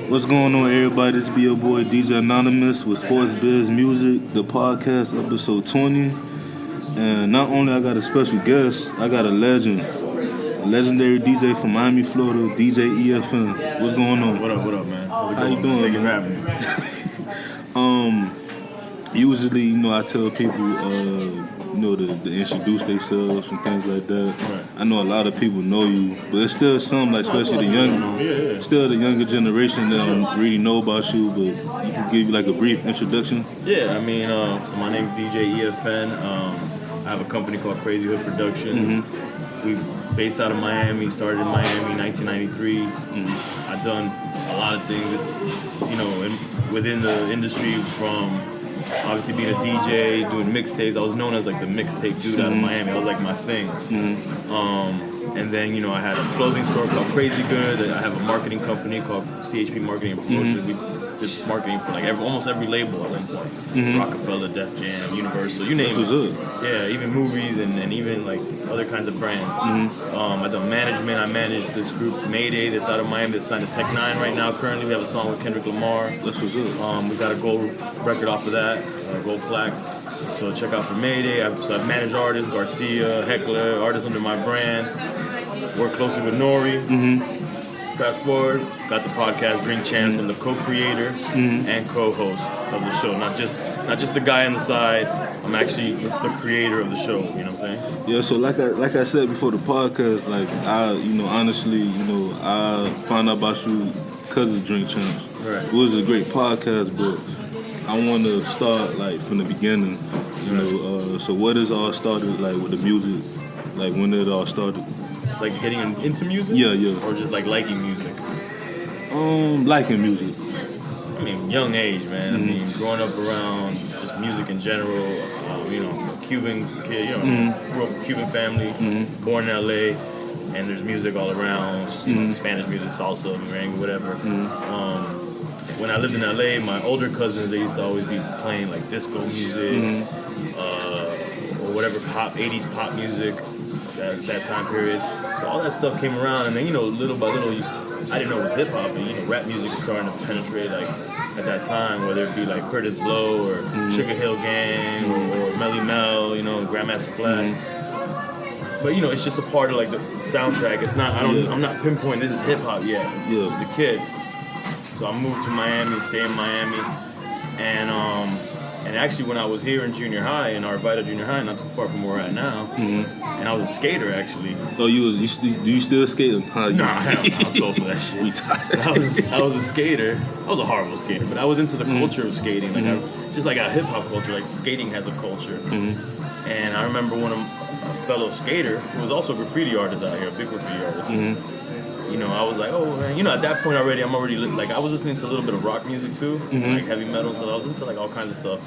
What's going on, everybody? This be your boy DJ Anonymous with Sports Biz Music, the podcast, episode 20. And not only I got a special guest, I got a legend, a legendary DJ from Miami, Florida, DJ EFN. What's going on? What up, man? How you doing, Thank you for having me. Usually, I tell people, to introduce themselves and things like that. Right. I know a lot of people know you, but it's still some, like especially still the younger generation that don't really know about you. But you can give like a brief introduction. Yeah, so my name's DJ EFN. I have a company called Crazy Hood Productions. Mm-hmm. We based out of Miami. Started in Miami, 1993. Mm-hmm. I've done a lot of things, within the industry from. Obviously being a DJ, doing mixtapes. I was known as like the mixtape dude out of Miami. That was like my thing. And then, I had a clothing store called Crazy Good. I have a marketing company called CHP Marketing and Promotion. We did marketing for like almost every label at one point. Rockefeller, Def Jam, Universal, you name it. Yeah, even movies and even like other kinds of brands. I done management. I managed this group Mayday that's out of Miami that signed to Tech 9 right now. Currently we have a song with Kendrick Lamar. That's what's up. We got a gold record off of that, a gold plaque. So check out for Mayday. I've managed artists, Garcia, Heckler, artists under my brand. Work closely with Nori. Fast forward, got the podcast Drink Champs. I'm the co-creator and co-host of the show. Not just the guy on the side. I'm actually the creator of the show. You know what I'm saying? Yeah. So like I said before the podcast, like I found out about you because of Drink Champs. Right. It was a great podcast, but I want to start like from the beginning. So what is all started like with the music? Like when it all started? Like getting into music? Yeah. Or just like liking music? Liking music. Young age, man. Growing up around just music in general. Cuban kid, grew up with a Cuban family, born in LA, and there's music all around, Spanish music, salsa, merengue, whatever. When I lived in LA, my older cousins, they used to always be playing like disco music, or whatever 80s pop music, that time period. So all that stuff came around, and then, little by little, I didn't know it was hip-hop, and, rap music was starting to penetrate, like, at that time, whether it be, like, Curtis Blow, or Sugar Hill Gang, or Melly Mel, Grandmaster Flash. But, it's just a part of, like, the soundtrack. It's not, I'm not pinpointing this is hip-hop yet. Yeah. As a kid. So I moved to Miami, stayed in Miami, and actually when I was here in junior high, in Arvida Junior High, not too far from where we're at now, and I was a skater actually. Oh, do you still skate? Nah, hell no, I'm so for that shit. I was a skater. I was a horrible skater, but I was into the culture of skating, like just like a hip hop culture. Like skating has a culture, and I remember when a fellow skater who was also a graffiti artist out here, a big graffiti artist. I was like, oh man, at that point already, I'm already like, I was listening to a little bit of rock music too, like heavy metal, so I was into like all kinds of stuff.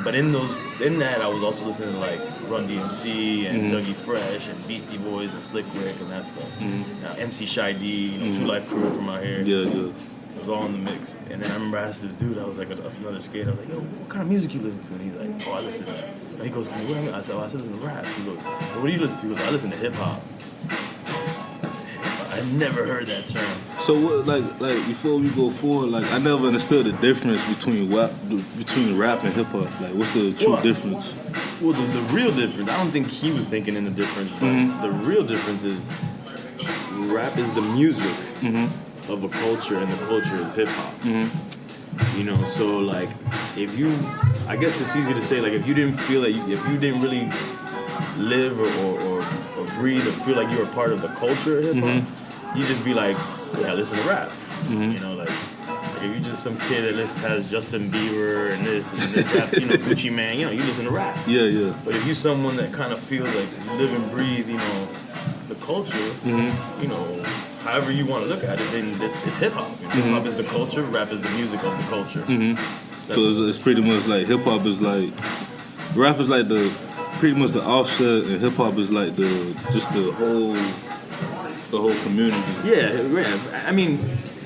But in that, I was also listening to like Run DMC and Dougie Fresh and Beastie Boys and Slick Rick and that stuff. Now MC Shy D, True Life Crew from out here. Yeah. It was all in the mix. And then I remember I asked this dude, I was like, that's another skater. I was like, yo, what kind of music you listen to? And he's like, oh, I listen to. And he goes to me, what? I said, I listen to rap. He goes, well, what do you listen to? He goes, I listen to hip hop. I never heard that term. So what, like before we go forward, like I never understood the difference between rap and hip hop. Like, what's the true difference? Well, the real difference, I don't think he was thinking in the difference, but the real difference is rap is the music of a culture, and the culture is hip hop. So like, I guess it's easy to say, like, if you didn't feel like, if you didn't really live or breathe or feel like you were part of the culture of hip hop, you just be like, yeah, listen to rap. Like if you're just some kid that has Justin Bieber and this rap, Gucci Man, you listen to rap. Yeah. But if you're someone that kind of feels like you live and breathe, the culture, however you want to look at it, then it's hip hop. Hip hop is the culture, rap is the music of the culture. So it's pretty much like hip hop is like, rap is like pretty much the offset, and hip hop is like the whole community. Yeah.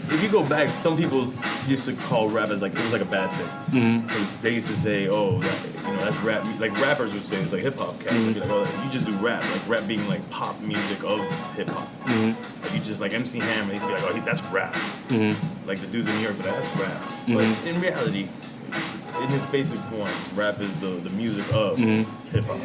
If you go back, some people used to call rap as like, it was like a bad thing. Because they used to say, oh, that's rap. Like rappers would say it's like hip hop. Like, oh, you just do rap. Like rap being like pop music of hip hop. Like you just like MC Hammer. He'd be like, oh, that's rap. Like the dudes in New York, but that's rap. But in reality, in its basic form, rap is the music of hip hop.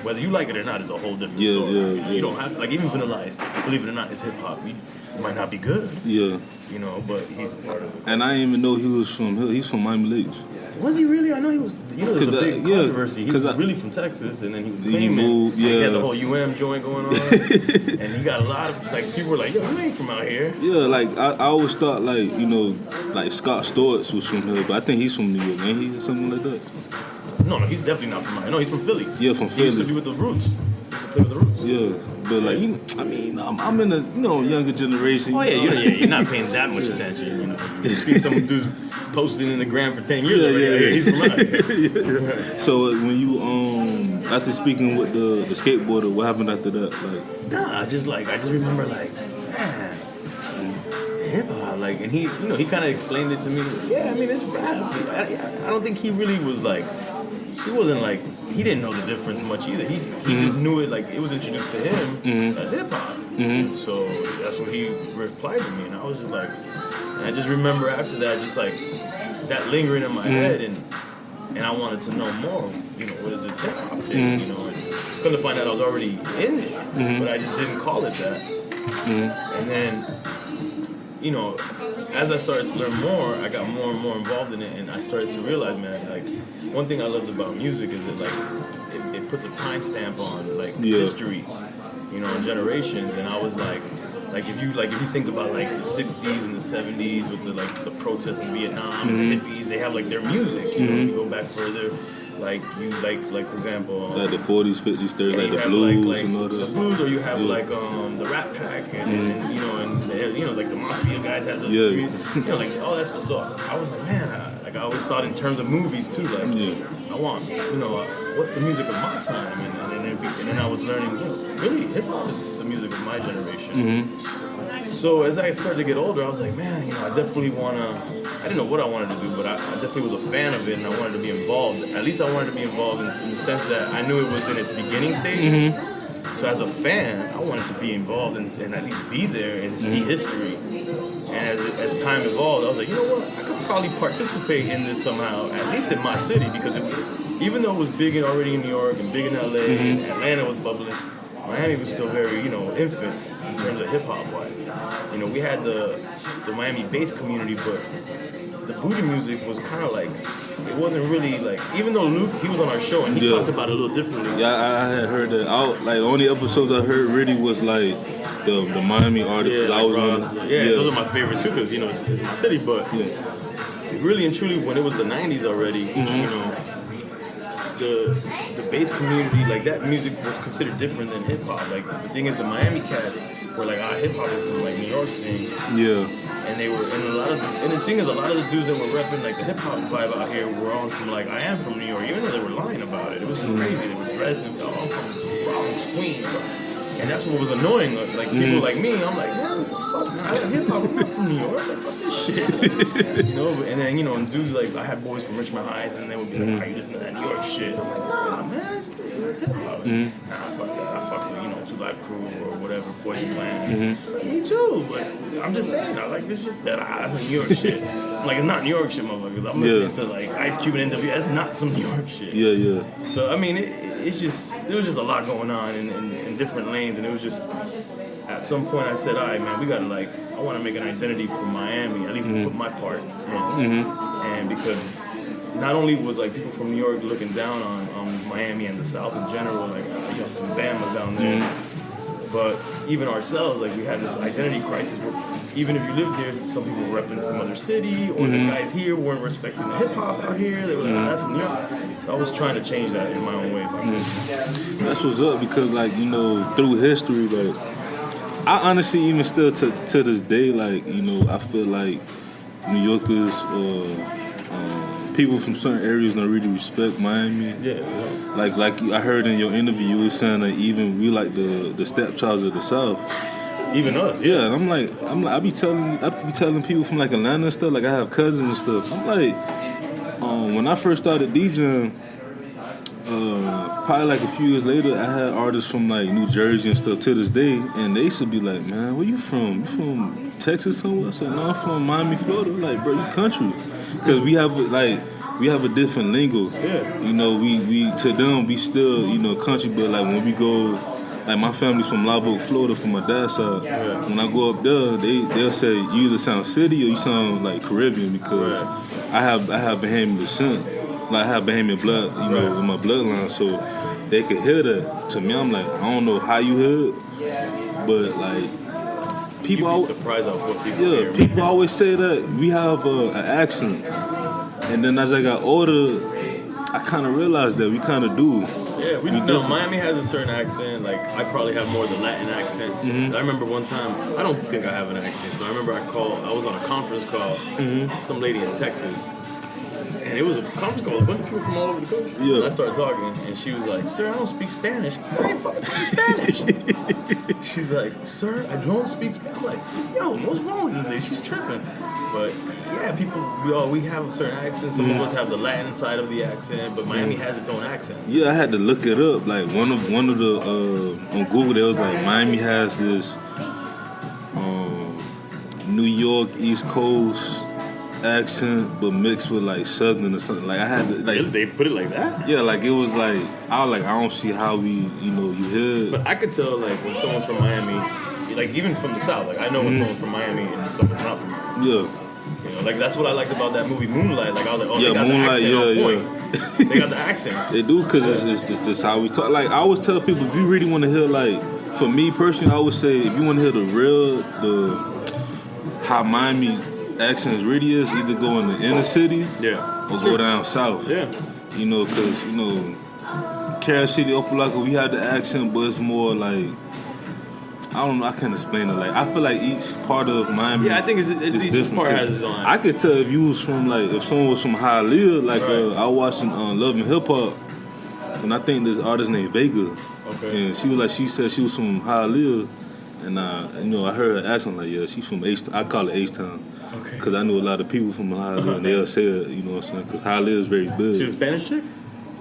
Whether you like it or not is a whole different story. You don't have to, like, even Vanilla Ice, believe it or not, is hip hop. It might not be good. Yeah. You know, but he's a part of it. And I didn't even know he's from Miami Lakes. Was he really? I know he was. You know, there's a big controversy. He was really from Texas, and then he was claiming he moved. Yeah. He had the whole joint going on, and he got a lot of like people were like, "Yo, you ain't from out here." Yeah, like I always thought like like Scott Storch was from here, but I think he's from New York, ain't he, or something like that? No, he's definitely not from out here. No, he's from Philly. Yeah, from Philly. He used to be with the Roots. Play with the Roots. Yeah. But like, I mean, I'm in a younger generation. Oh yeah, you're not paying that much attention. You know, you see some dudes posting in the gram for 10 years. He's from out here. So when you after speaking with the skateboarder, what happened after that? Like, I just remember like, man, hip hop, like, and he kind of explained it to me. Yeah, I mean it's rap. I don't think he really was like. He wasn't like, he didn't know the difference much either. He just knew it, like, it was introduced to him as hip-hop. So that's what he replied to me, and I was just like, and I just remember after that, just like, that lingering in my head, and I wanted to know more, what is this hip-hop thing, and come to find out I was already in it, but I just didn't call it that. And then, as I started to learn more, I got more and more involved in it, and I started to realize, man, like, one thing I loved about music is that, like, it puts a timestamp on, like, history, and generations, and I was like if you think about, like, the 60s and the 70s with the protests in Vietnam, and the hippies, they have, like, their music, you go back further, like, for example... like the 40s, 50s, 30s, like the blues like and all that. The blues, or you have, like, the Rat Pack, and like, the Mafia guys had the... like, all that stuff. So I was like, man, I always thought in terms of movies, too, like, I want, what's the music of my time? And then I was learning, really, hip-hop is the music of my generation. So as I started to get older, I was like, man, I definitely want to... I didn't know what I wanted to do, but I definitely was a fan of it, and I wanted to be involved. At least I wanted to be involved in the sense that I knew it was in its beginning stage. So as a fan, I wanted to be involved and at least be there and see history. And as time evolved, I was like, you know what? I could probably participate in this somehow, at least in my city, because even though it was big already in New York and big in LA, and Atlanta was bubbling, Miami was still very, infant in terms of hip-hop wise. We had the Miami bass community, but the booty music was kind of like, it wasn't really like, even though Luke, he was on our show and he talked about it a little differently. Yeah, I had heard that. The only episodes I heard really was like the Miami artists. Yeah, those are my favorite too, because it's my city. But really and truly, when it was the '90s already, the bass community, like, that music was considered different than hip hop. Like, the thing is, the Miami cats were like, hip hop is some, like, New York thing. Yeah. And they were, and the thing is, a lot of the dudes that were repping, like, the hip hop vibe out here were on some, like, I am from New York, even though they were lying about it. It was crazy. They were dressing, I'm from Bronx, Queens. And that's what was annoying. Like, people like me, I'm like, man, what the fuck, man? Hip hop, I'm not from New York. Like, fuck this shit. And then, and dudes, like, I had boys from Richmond Heights, and they would be like, are you listening to that New York shit? I'm like, nah, man, it's hip hop. Nah, fuck that. I fuck with, Two Live Crew or whatever, Poison Plan. Me too, but I'm just saying, I like this shit. That's New York shit. Like, it's not New York shit, motherfuckers. I'm listening to, like, Ice Cube and NWA. That's not some New York shit. Yeah. So, I mean, there was just a lot going on in different lanes, and it was just, at some point I said, all right, man, we gotta, like, I want to make an identity for Miami, at least put my part in. And because not only was, like, people from New York looking down on Miami and the South in general, like, some Bama down there, but even ourselves, like, we had this identity crisis where even if you lived here, some people were repping some other city, or the guys here weren't respecting the hip hop out here. They were like, that's New York. So I was trying to change that in my own way. If I could. That's what's up, because, like, through history, like, I honestly, even still to this day, like, I feel like New Yorkers or people from certain areas don't really respect Miami. Yeah. Like I heard in your interview, you were saying that even we like the stepchilds of the South. Even us, yeah. And I'm like, I be telling people from, like, Atlanta and stuff. Like, I have cousins and stuff. I'm like, when I first started DJing, probably like a few years later, I had artists from like New Jersey and stuff to this day, and they used to be like, man, where you from? You from Texas somewhere? I said, no, I'm from Miami, Florida. Like, bro, you country. Because we have a different lingo. Yeah. You know, we to them, we still, you know, country, but like when we go, like my family's from Live Oak, Florida, from my dad's side. Yeah. When I go up there, they'll say you either sound city or you sound like Caribbean because I have Bahamian descent. Like I have Bahamian blood, you know, in my bloodline, so they could hear that. To me, I'm like, I don't know how you hear it, but like people always surprised off what people hear. People always say that we have an accent, and then as I got older, I kind of realized that we kind of do. Yeah, we do. Miami has a certain accent. Like I probably have more of the Latin accent. Mm-hmm. I remember one time, I don't think I have an accent. So I remember I was on a conference call, some lady in Texas. And it was a conference call with a bunch of people from all over the country. Yeah. And I started talking, and she was like, sir, I don't speak Spanish. I said, I ain't fucking speaking Spanish. She's like, sir, I don't speak Spanish. I'm like, yo, what's wrong with this lady? She's tripping. But yeah, we have a certain accent. Some of us have the Latin side of the accent, but Miami has its own accent. Yeah, I had to look it up. Like one of the on Google, there was like Miami has this New York East Coast accent, but mixed with like Southern or something. Like I had to like. They put it like that? Yeah, like it was like I don't see how you hear. But I could tell like when someone's from Miami, like even from the South. Like I know when someone's from Miami and someone's not from Miami. Yeah. You know, like that's what I liked about that movie Moonlight. Like I was like, oh, yeah, they got Moonlight, the accent on point. They got the accents. They do, because it's just how we talk. Like I always tell people, if you really want to hear, like for me personally, I would say if you want to hear how Miami accents really is, either go in the inner city or go down south. Yeah. You know, because Carol City, Opelika, we had the accent, but it's more like, I don't know, I can't explain it. Like I feel like each part of Miami. Yeah, I think it's each different. part has its own accent. I could tell if you was from if someone was from Hialeah, like I was watching Love and Hip Hop, and I think this artist named Vega. Okay. And she said she was from Hialeah, and I heard her accent like, yeah, she's from H. I call it H-Town. Okay. Because I knew a lot of people from Hialeah, and they'll say it, you know what I'm saying? Because Hialeah is very big. She was a Spanish chick?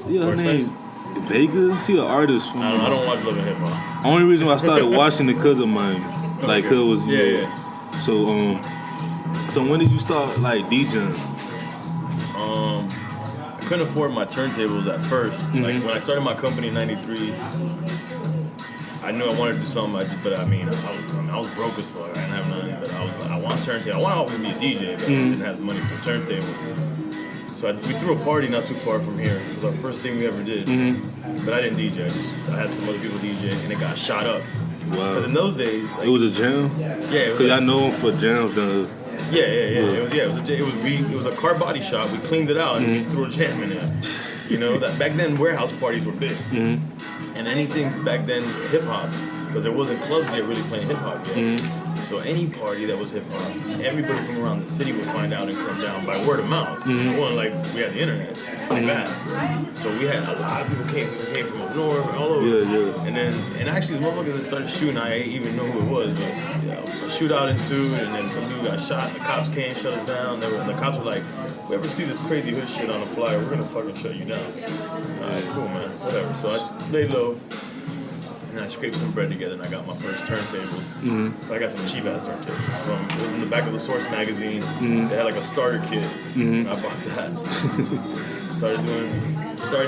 Yeah, her name Vega. She an artist from. I don't watch Love and Hip Hop. Only reason why I started watching it because of Miami, like, cause it was So when did you start like DJing? I couldn't afford my turntables at first. Like when I started my company in '93, I knew I wanted to do something. I was broke as fuck. I didn't have nothing, but I was like, I want turntables. I want to be a DJ, but I didn't have the money for turntables. So we threw a party not too far from here. It was our first thing we ever did. But I didn't DJ. I had some other people DJ, and it got shot up. Wow. Because in those days, like, it was a jam. Yeah. Because I know for jams down. Yeah. It was a car body shop. We cleaned it out and we threw a jam in there. You know, that back then warehouse parties were big, and anything back then hip hop, because there wasn't clubs yet really playing hip hop yet. So any party that was hip hop, everybody from around the city would find out and come down by word of mouth. It wasn't like we had the internet like that. So we had a lot of people came from up north, all over. Yeah. And actually the motherfuckers that started shooting, I didn't even know who it was, but a shootout ensued, and then some dude got shot. The cops came, shut us down. And the cops were like, "If we ever see this crazy hood shit on a flyer, we're gonna fucking shut you down." All right, cool, man, whatever. So I laid low. And I scraped some bread together and I got my first turntables. I got some cheap ass turntables. It was in the back of the Source magazine. They had like a starter kit. I bought that. Started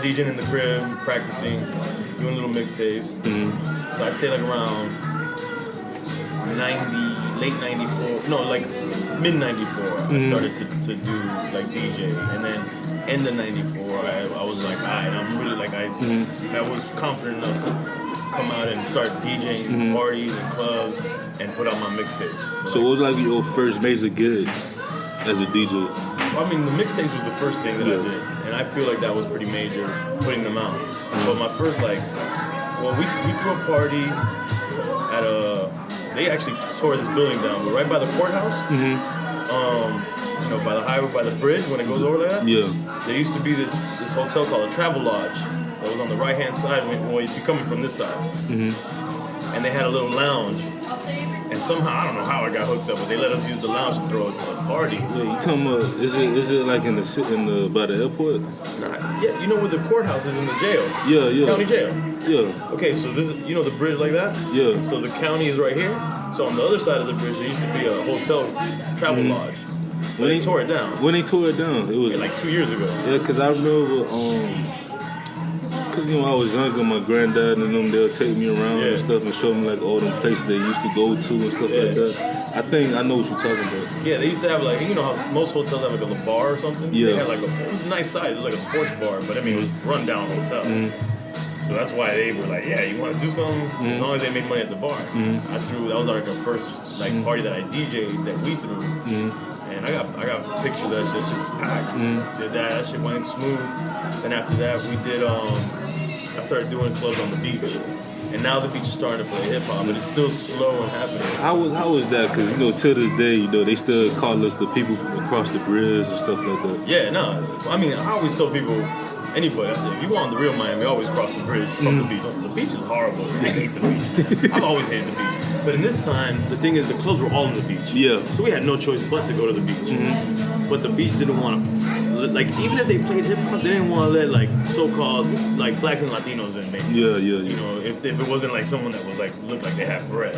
DJing in the crib, practicing, doing little mixtapes. So I'd say like around late 94, no, like mid 94, I started to do like DJ. And then end of 94, I was like, alright, I'm really like, I was confident enough to come out and start DJing parties and clubs and put out my mixtapes. So what was like your first major gig as a DJ? Well, I mean, the mixtapes was the first thing that I did, and I feel like that was pretty major, putting them out. But my first, we threw a party at they actually tore this building down, but right by the courthouse, by the highway, by the bridge, when it goes over there, there used to be this hotel called a Travel Lodge. That was on the right-hand side if you're coming from this side. And they had a little lounge And somehow, I don't know how I got hooked up, but they let us use the lounge to throw a party. Yeah, you talking about, is it like in the by the airport? Nah, yeah, you know where the courthouse is in the jail? Yeah. County jail. Yeah. Okay, so this is, you know the bridge like that? Yeah. So the county is right here. So on the other side of the bridge, there used to be a hotel travel lodge. When they tore it down. When they tore it down, it was like 2 years ago. Yeah, because I remember, because, I was younger, my granddad and them, they'll take me around and stuff and show me, like, all them places they used to go to and stuff like that. I know what you're talking about. Yeah, they used to have, like, you know how most hotels have, like, a bar or something? Yeah. They had, like, it was a nice size. It was like a sports bar, but, I mean, it was a run-down hotel. So that's why they were like, yeah, you want to do something? As long as they made money at the bar. That was, like, our first, like, party that I DJ'd that we threw. And I got pictures of that shit. Shit was packed. Did that shit went smooth. Then after that, we did, I started doing clubs on the beach. And now the beach is starting to play hip hop, but it's still slow and happening. How was that? Because, to this day, they still call us the people from across the bridge and stuff like that. Yeah, no. I mean, I always tell people, anybody, I say, if you go on the real Miami, always cross the bridge from the beach. The beach is horrible. I hate the beach. I've always hated the beach. But in this time, the thing is, the clubs were all on the beach. Yeah. So we had no choice but to go to the beach. But the beach didn't want to, like, even if they played hip hop, they didn't want to let, like, so-called, like, blacks and Latinos in, basically. Yeah. You know, if it wasn't, like, someone that was, like, looked like they had bread.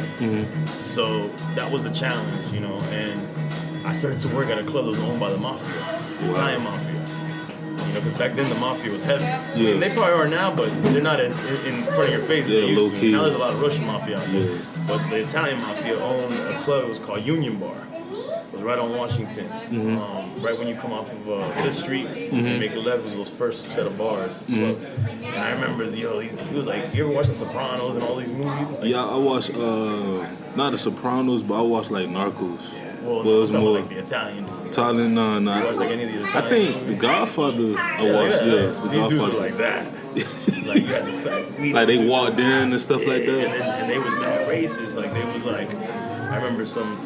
So that was the challenge, you know, and I started to work at a club that was owned by the mafia, the Italian mafia. You know, because back then the mafia was heavy. Yeah. I mean, they probably are now, but they're not as in front of your face as they used low to. key. Now there's a lot of Russian mafia out there. But the Italian mafia owned a club that was called Union Bar. It was right on Washington. Right when you come off of 5th Street, and make a left, was those first set of bars. Club. And I remember, he was like, you ever watch The Sopranos and all these movies? Like, Yeah, I watched, not The Sopranos, but I watched, like, Narcos. Well, But it was I'm talking more like the Italian. Italian, You watch like any of the Italian I think movies? The Godfather, I watched, The These dudes Godfather. were like that. Like, you had the fat. Like, they walked in and stuff like that. And they was mad racist. Like, they was like, I remember some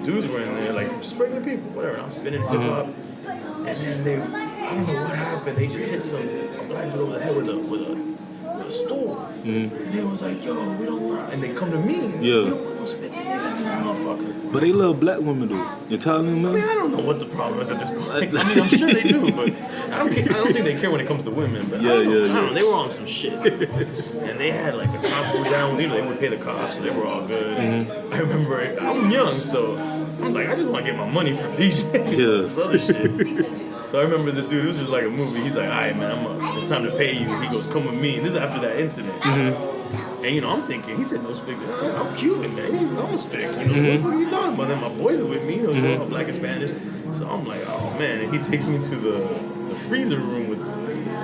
dudes were in there, like, just regular people, whatever. I'm spinning hip hop. And then I don't know what happened. They just hit a black dude over the head with a stool. And they was like, yo, we don't want, and they come to me. And we don't want no spits and niggas in this motherfucker. But they love black women, though. Italian I men? mean, I don't know what the problem is at this point. I mean, I'm sure they do, but I don't think they care when it comes to women. But I don't know, they were on some shit. And they had, like, the cops were down. You know, they would pay the cops, so they were all good. I remember, I'm young, so I'm like, I just want to get my money from DJ. This other shit. So I remember the dude, it was just like a movie. He's like, all right, man, it's time to pay you. He goes, come with me. And this is after that incident. And, you know, I'm thinking, he said no speak. I'm Cuban, man. I'm a speak. You know, what are you talking about? And my boys are with me. You know, black and Spanish. So I'm like, oh, man. And he takes me to the freezer room with,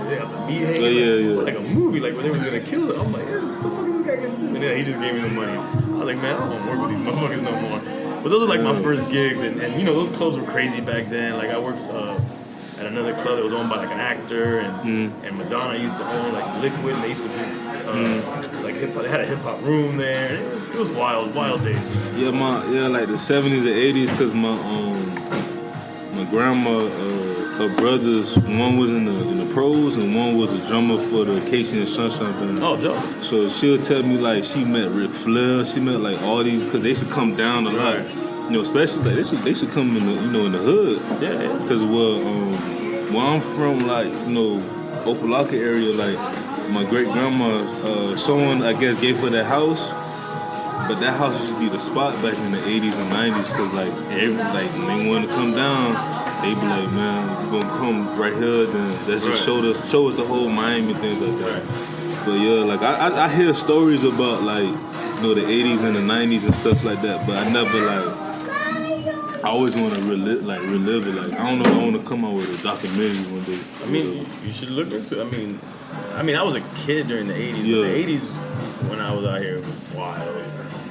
they got the meat hanging. Like a movie, like where they were going to kill it. I'm like, what the fuck is this guy going to do? And then he just gave me the money. I was like, man, I don't want to work with these motherfuckers no more. But those are like my first gigs. And, you know, those clubs were crazy back then. Like, I worked at another club that was owned by like an actor, and Madonna used to own like Liquid, and they used to do like hip hop. They had a hip hop room there. And it was wild days. Man. Yeah, like the 70s and 80s, because my grandma, her brothers, one was in the pros and one was a drummer for the Casey and Sunshine Band. Oh, dope. So she'll tell me like she met Ric Flair, she met like all these, because they should come down a lot. You know, especially like they should come in the in the hood. Yeah. Because where I'm from, like, you know, Opelika area, like my great grandma, someone I guess gave her that house, but that house used to be the spot back in the 80s and 90s. Because like when they wanted to come down, they be like, man, we're gonna come right here. Then let's just show us the whole Miami, things like that. But yeah, like I hear stories about like, you know, the 80s and the 90s and stuff like that, but I never like. I always want to relive it. Like, I don't know if I want to come out with a documentary one day. I mean, you should look into it. I mean, I was a kid during the 80s. Yeah. But the 80s, when I was out here, was wild.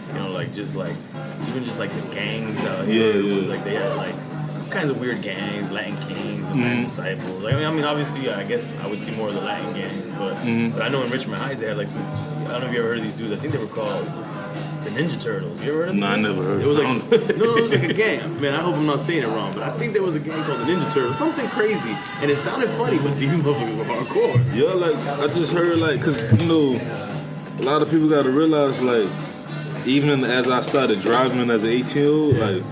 You know, like, even just like the gangs out here. Yeah. Like, they had, like, all kinds of weird gangs, Latin Kings, and Latin Disciples. Like, I mean, obviously, I guess I would see more of the Latin gangs, but I know in Richmond Heights, they had, like, some, I don't know if you ever heard of these dudes. I think they were called the Ninja Turtles. You ever heard of them? No, I never heard. It was like it was like a gang. Man, I hope I'm not saying it wrong, but I think there was a gang called the Ninja Turtles, something crazy, and it sounded funny, but these motherfuckers were hardcore. Yeah, like I just heard, like, cause you know, a lot of people gotta realize, like, even as I started driving as an 18-year-old, like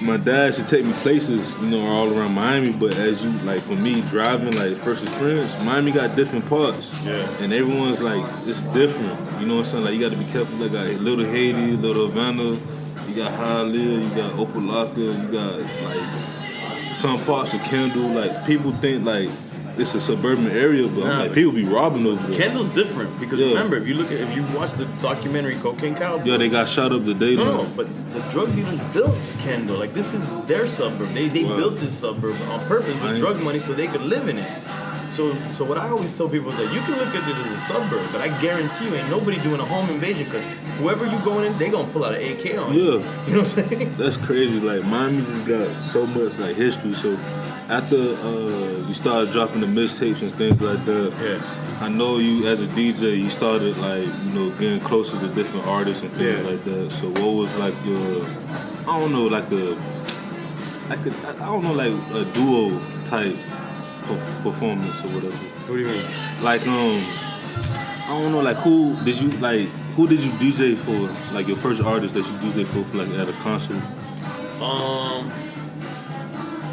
my dad should take me places, you know, all around Miami. But as you like, for me driving, like first experience, Miami got different parts, and everyone's like it's different. You know what I'm saying? Like you got to be careful. Like Little Haiti, Little Havana, you got Hialeah, you got Opalaka, you got like some parts of Kendall. Like people think like it's a suburban area, but like people be robbing over there. Kendall's different because remember, if you watch the documentary Cocaine Cowboy, they got shot up the day. No, but the drug dealers built Kendall. Like this is their suburb. They built this suburb on purpose with drug money so they could live in it. So what I always tell people is that you can look at it as a suburb, but I guarantee you ain't nobody doing a home invasion because whoever you going in, they gonna pull out an AK on you. You know what I'm saying? That's crazy. Like Miami just got so much like history. So after you started dropping the mixtapes and things like that, I know you as a DJ, you started like, you know, getting closer to different artists and things like that. So what was like your, I don't know, like a duo type for performance or whatever? What do you mean? Like I don't know, like who did you DJ for? Like your first artist that you DJ for like at a concert?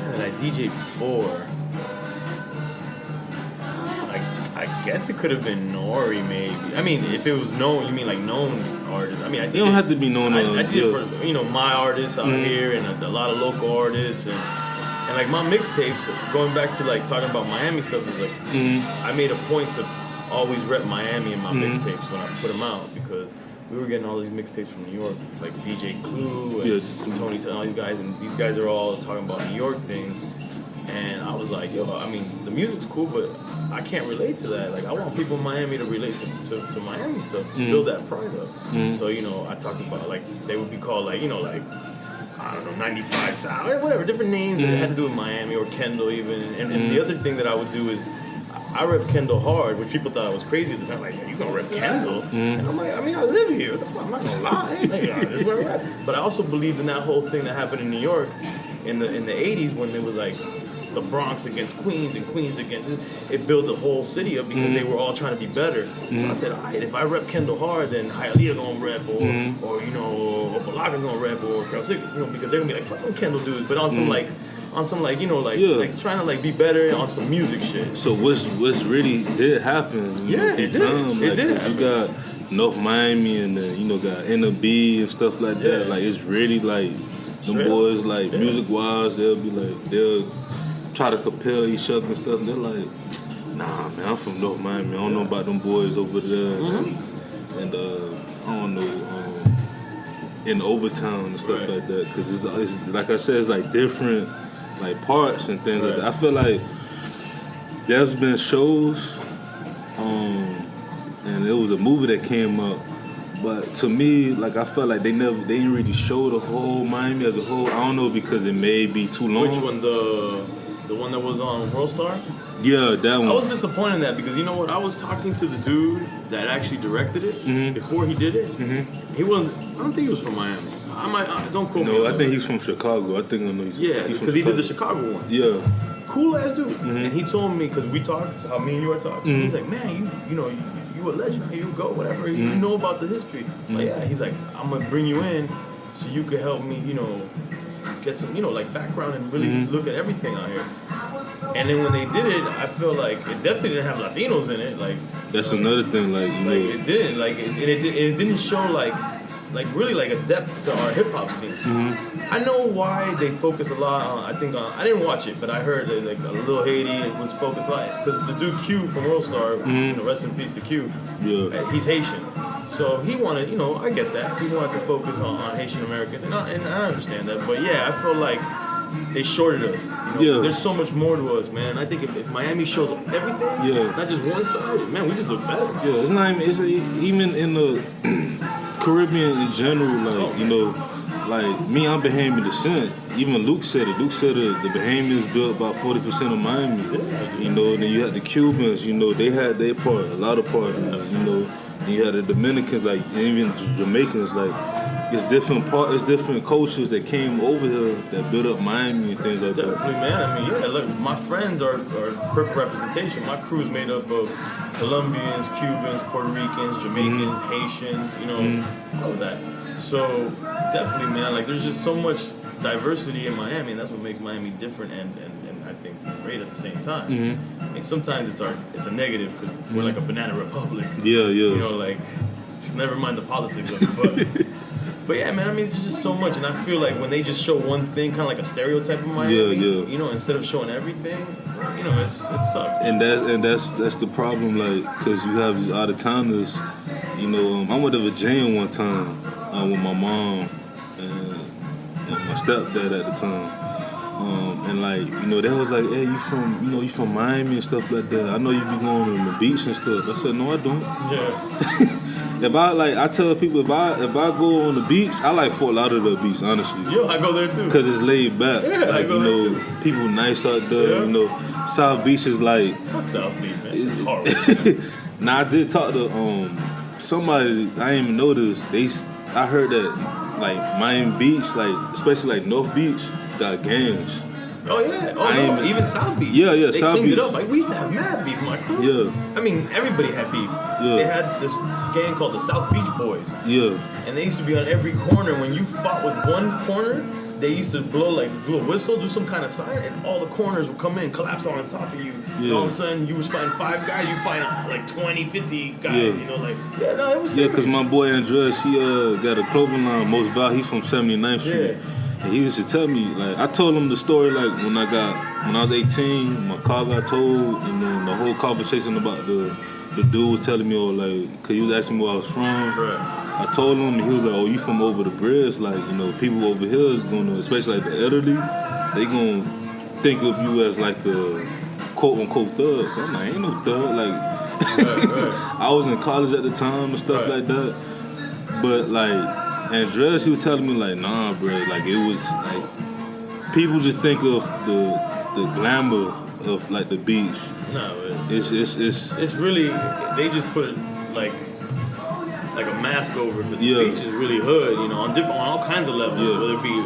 That I DJ'd for. I guess it could have been Nori, maybe. I mean, if it was known, you mean like known artists? I mean, I did. They don't have to be known. I did for, you know, my artists out here and a lot of local artists and like my mixtapes. Going back to like talking about Miami stuff is like I made a point to always rep Miami in my mixtapes when I put them out because we were getting all these mixtapes from New York, like DJ Clue and Tony and all these guys, and these guys are all talking about New York things. And I was like, yo, I mean, the music's cool, but I can't relate to that. Like, I want people in Miami to relate to Miami stuff, to build that pride up. So, you know, I talked about, like, they would be called, like, you know, like, I don't know, 95 South, whatever, different names that had to do with Miami or Kendall even. And the other thing that I would do is, I rep Kendall hard, which people thought I was crazy at the time. Like, you gonna rep Kendall? And I'm like, I mean, I live here. What the fuck? I'm not gonna lie. Like, this is where we're at. But I also believed in that whole thing that happened in New York in the 80s when it was like the Bronx against Queens and Queens against it built the whole city up because they were all trying to be better. So I said, all right, if I rep Kendall hard, then Hialeah gonna rep, or you know, Opalaka gonna rep, or you know, because they're gonna be like, fuck them Kendall dudes, but on some like you know like trying to like be better on some music shit. So what's really did happen? It did. You got North Miami and you know got NB and stuff like that. Like it's really like them boys like music wise they'll try to compare each other and stuff. And they're like, nah man, I'm from North Miami. I don't know about them boys over there and I don't know in Overtown and stuff like that because it's like I said, it's like different like parts and things like that. I feel like there's been shows, and there was a movie that came up, but to me, like I felt like they didn't really show the whole Miami as a whole. I don't know because it may be too long. Which one, the one that was on World Star? Yeah, that one. I was disappointed in that because you know what? I was talking to the dude that actually directed it before he did it. He wasn't. I don't think he was from Miami. Don't quote me. No, I think he's from Chicago. I think I know he's. Yeah, because he did the Chicago one. Yeah. Cool ass dude. And he told me because we talked, how me and you were talking. He's like, man, you a legend. Here you go, whatever. You know about the history. Like, yeah. He's like, I'm gonna bring you in so you could help me, you know, get some, you know, like background and really look at everything out here. And then when they did it, I feel like it definitely didn't have Latinos in it. Like that's another thing. Like you know, it didn't. Like it didn't show like really like a depth to our hip hop scene. I know why they focus a lot on. I didn't watch it, but I heard that like a Lil Haiti was focused a lot because the dude Q from World Star, you know, rest in peace to Q. Yeah, he's Haitian. So he wanted, you know, I get that. He wanted to focus on Haitian Americans, and I understand that. But yeah, I feel like they shorted us. You know? There's so much more to us, man. I think if Miami shows everything, not just one side, man, we just look better. Yeah, it's not even. It's even in the Caribbean in general, like you know, like me, I'm Bahamian descent. Even Luke said it. Luke said the Bahamians built about 40% of Miami. You know, and then you had the Cubans. You know, they had their part, a lot of part. You know. And you had the Dominicans, like even Jamaicans, like it's different cultures that came over here that built up Miami and things like that. Definitely, man. I mean, yeah, look, my friends are perfect representation. My crew is made up of Colombians, Cubans, Puerto Ricans, Jamaicans, Haitians, you know, all of that. So definitely, man, like there's just so much diversity in Miami, and that's what makes Miami different and I think great at the same time. I mean, sometimes it's a negative because we're like a banana republic. Yeah. You know, like just never mind the politics of it, but yeah, man. I mean, there's just so much, and I feel like when they just show one thing, kind of like a stereotype of Miami, you know, instead of showing everything, you know, it sucks. And that's the problem, like, cause you have these out of towners. You know, I went to Virginia one time with my mom and my stepdad at the time. And like, you know, they was like, hey, you from Miami and stuff like that. I know you be going to the beach and stuff. I said, no, I don't. Yeah. I tell people if I go on the beach, I like Fort Lauderdale Beach, honestly. Yo, I go there too. Cause it's laid back. Yeah, like, I go there too. People nice out there. You know, South Beach is like. Fuck South Beach, man. It's horrible. Now I did talk to somebody. I didn't even know this. I heard that like Miami Beach, like especially like North Beach, got gangs. Oh yeah. Even South Beach. Yeah, they South cleaned Beach. it up. Like we used to have mad beef, my crew. Yeah. I mean, everybody had beef. Yeah. They had this gang called the South Beach Boys. Yeah. And they used to be on every corner. When you fought with one corner, they used to blow a whistle, do some kind of sign, and all the corners would come in, collapse on top of you. Yeah. And all of a sudden, you was fighting 5 guys, you fighting like 20, 50 guys. Yeah. You know, like it was. Yeah, because my boy Andres, he got a clothing line, Most Val. He's from 79th Street. Yeah. And he used to tell me, like, I told him the story, like, when I was 18, my car got towed, and then the whole conversation about the dude was telling me, because he was asking me where I was from. Right. I told him, and he was like, oh, you from over the bridge? Like, you know, people over here is going to, especially like the elderly, they going to think of you as like a quote-unquote thug. I'm like, ain't no thug. Like, right. I was in college at the time and stuff like that. But, like, Andres, he was telling me, like, nah, bro, like, it was, like, people just think of the glamour of, like, the beach. No, it's really, they just put, like a mask over it, but the beach is really hood, you know, on all kinds of levels, whether it be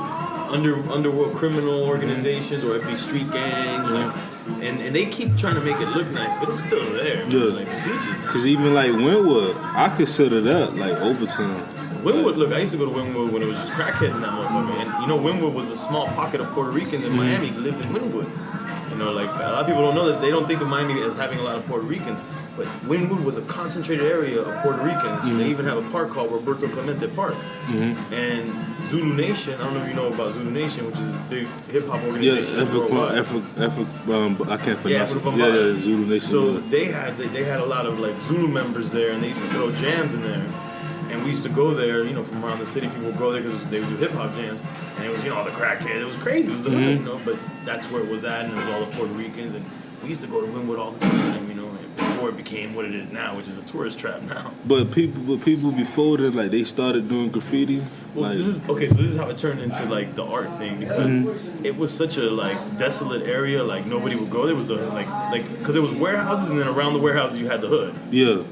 underworld criminal organizations or it be street gangs, like, and they keep trying to make it look nice, but it's still there. Yeah. Like, the beach is... Because even, like, Wynwood, I consider that, like, overtime. Wynwood, look, I used to go to Wynwood when it was just crackheads in that motherfucker. And you know, Wynwood was a small pocket of Puerto Ricans in Miami who lived in Wynwood. You know, like a lot of people don't know that they don't think of Miami as having a lot of Puerto Ricans, but Wynwood was a concentrated area of Puerto Ricans. They even have a park called Roberto Clemente Park. And Zulu Nation, I don't know if you know about Zulu Nation, which is a big hip hop organization. I can't pronounce it. Yeah, Zulu Nation. So they had a lot of like Zulu members there, and they used to throw jams in there. And we used to go there, you know, from around the city. People would go there because they would do hip hop jams, and it was, you know, all the crackheads. It was crazy. It was the hood, you know. But that's where it was at, and it was all the Puerto Ricans. And we used to go to Wynwood all the time, you know, before it became what it is now, which is a tourist trap now. But people before that, like, they started doing graffiti. Well, like, so this is how it turned into like the art thing, because it was such a like desolate area. Like nobody would go. There was because it was warehouses, and then around the warehouses you had the hood. Yeah.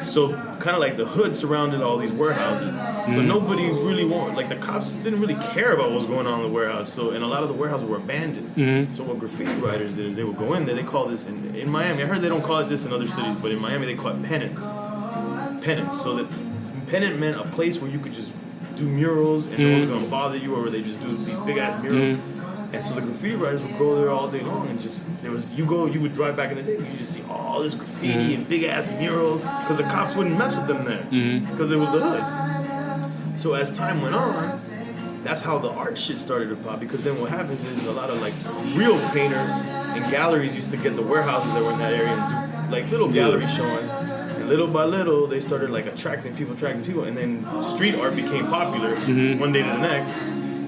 So kind of like the hood surrounded all these warehouses. So nobody really the cops didn't really care about what was going on in the warehouse. So, and a lot of the warehouses were abandoned. So what graffiti writers did is they would go in there, they call this, in Miami, I heard they don't call it this in other cities, but in Miami they call it penance. Penance. So that pennant meant a place where you could just do murals and no one's going to bother you, or they just do these big ass murals. And so the graffiti writers would go there all day long, and just you would drive back in the day, and you just see all this graffiti and big ass murals, because the cops wouldn't mess with them there, because it was the hood. So as time went on, that's how the art shit started to pop, because then what happens is a lot of like real painters and galleries used to get the warehouses that were in that area and do like little gallery showings. And little by little, they started like attracting people, and then street art became popular one day to the next.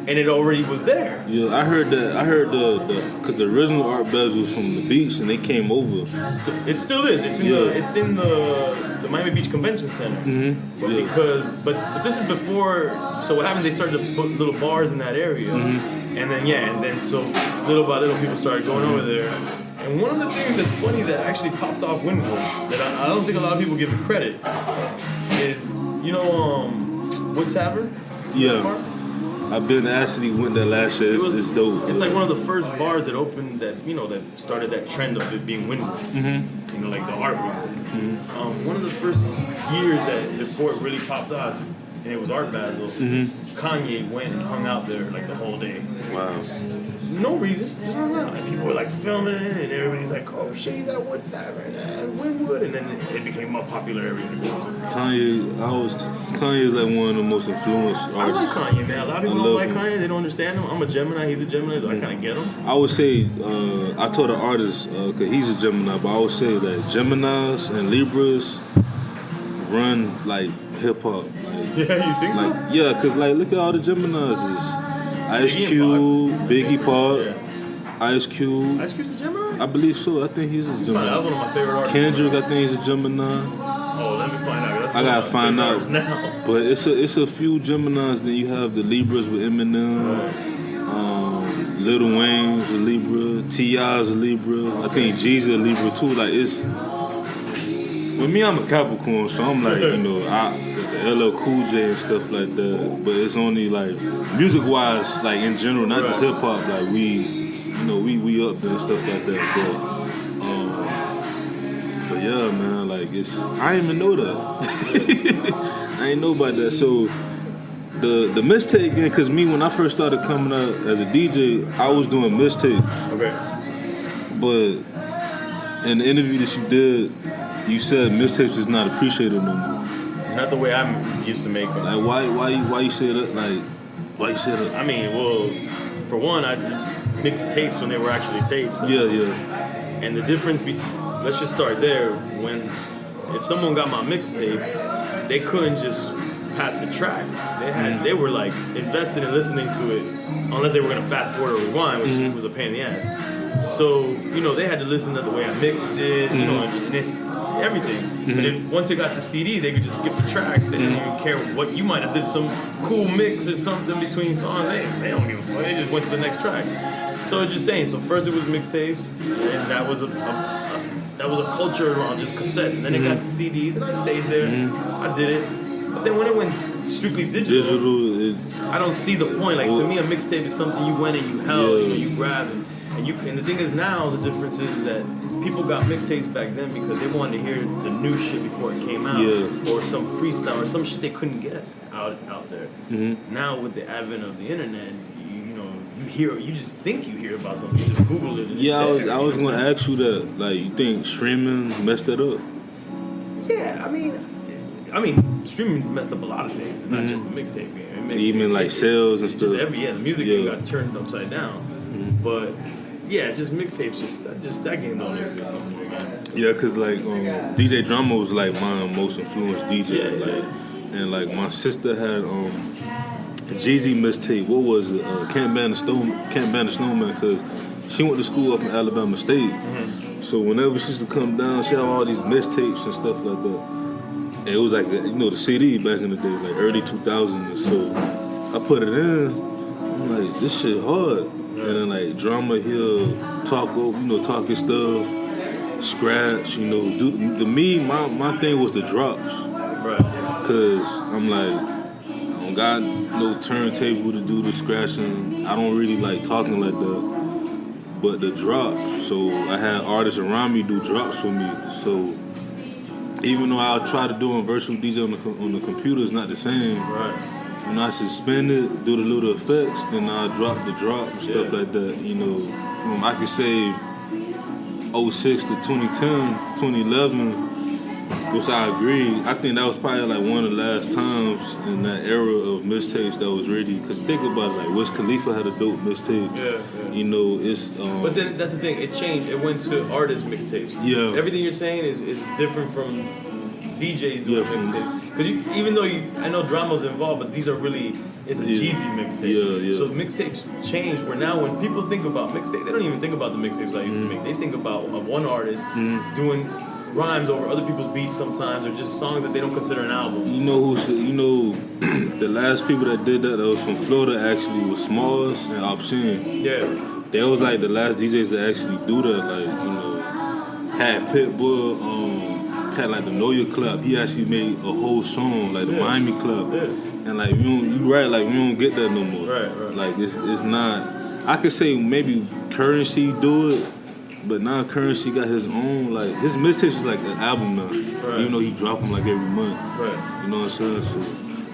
And it already was there. Yeah, I heard because the original art beds was from the beach, and they came over. It still is. It's in the Miami Beach Convention Center. But this is before. So what happened? They started to put little bars in that area, and then so little by little people started going over there. And one of the things that's funny that actually popped off Wynwood that I don't think a lot of people give it credit is, you know, Wood Tavern. Yeah. I've been actually went there last year. It's dope. It's like one of the first bars that opened that that started that trend of it being windowless. Mm-hmm. Like the art room. Mm-hmm. One of the first years that before it really popped off, and it was Art Basel. Mm-hmm. Kanye went and hung out there like the whole day. Wow. No reason, just hung out. And people were like filming it, and everybody's like, "Oh, shit, he's at Wood Tavern at Wynwood," and then it became more popular everywhere. Kanye is like one of the most influenced artists. I like Kanye, man. A lot of people don't like Kanye. They don't understand him. I'm a Gemini. He's a Gemini, so I kind of get him. I would say, I told the artist, because he's a Gemini, but I would say that Geminis and Libras run like hip hop. Yeah, you think so? Yeah, because look at all the Geminis. It's Ice Cube, Biggie Park, Ice Cube. Ice Cube's a Gemini? I believe so. I think he's a Gemini. That's one of my favorite artists. Kendrick, I think he's a Gemini. Oh, let me find out. I gotta find out. Now. But it's a few Geminis. Then you have the Libras with Eminem, Lil Wayne's a Libra, T.I.'s a Libra. I think G's a Libra too. Like it's. With me, I'm a Capricorn, so I'm like, the LL Cool J and stuff like that. But it's only like music-wise, like in general, not just hip hop. Like we up there and stuff like that. But yeah, man, like it's. I didn't even know that. I didn't know about that. So the mixtape game, because me when I first started coming up as a DJ, I was doing mixtapes. Okay. But in the interview that you did, you said mixtapes is not appreciated no more. Not the way I'm used to make them. Like why you say that? Like why you say that? I mean, well, for one, I mixed tapes when they were actually tapes. Yeah. And the difference let's just start there. If someone got my mixtape, they couldn't just pass the tracks. They were like invested in listening to it, unless they were gonna fast forward or rewind, which was a pain in the ass. So, they had to listen to the way I mixed it, and it's everything. Mm-hmm. And once it got to CD, they could just skip the tracks. They didn't even care what you might have did some cool mix or something between songs. They don't give a fuck. They just went to the next track. So just saying. So first it was mixtapes, and that was a culture around just cassettes. And then it got to CDs, and I stayed there. I did it. But then when it went strictly digital, I don't see the point. Like to me, a mixtape is something you went and you held, you grabbed it. And the thing is now, the difference is that people got mixtapes back then because they wanted to hear the new shit before it came out, or some freestyle, or some shit they couldn't get out there. Mm-hmm. Now with the advent of the internet, you just think you hear about something, you just Google it. I was going to ask you that. Like, you think streaming messed that up? Yeah, I mean, streaming messed up a lot of things. It's not just the mixtape game. Even like sales and stuff. The music game got turned upside down. Mm-hmm. But yeah, just mixtapes, just that game don't exist no more again. Yeah, cause like DJ Drama was like my most influenced DJ. And like my sister had a Jeezy mixtape. What was it? Can't Ban the Snowman, cause she went to school up in Alabama State. Mm-hmm. So whenever she used to come down, she had all these mixtapes and stuff like that. And it was like the CD back in the day, like early 2000s. So I put it in. I'm like, this shit hard. And then like Drama, he'll talk his stuff, scratch, my thing was the drops. Right. Cause I'm like, I don't got no turntable to do the scratching. I don't really like talking like that. But the drops, so I had artists around me do drops for me. So even though I'll try to do a virtual DJ on the computer, it's not the same. Right. When I suspend it, do the little effects, then I'll drop the drop and stuff like that. I could say 06 to 2010, 2011, which I agree. I think that was probably like one of the last times in that era of mixtapes that was ready. Because think about it, like Wiz Khalifa had a dope mixtape. Yeah. It's... but then that's the thing, it changed. It went to artist mixtapes. Yeah. Everything you're saying is different from DJs doing mixtapes. Because even though I know Drama's involved, but these are really, it's a Jeezy mixtape. Yeah. So mixtapes change where now when people think about mixtape, they don't even think about the mixtapes I used to make. They think about one artist doing rhymes over other people's beats sometimes, or just songs that they don't consider an album. The last people that did that was from Florida actually was Smalls and Obscene. Yeah. They was like the last DJs that actually do that. Like, had Pitbull, had like the Know Your Club. He actually made a whole song, like the Miami Club. Yeah. and like you right, like we don't get that no more. Right. Like it's not. I could say maybe Currency do it, but now Currency got his own, like his mixtapes is like an album now. Right. Even though he drop them like every month. Right. You know what I'm saying? So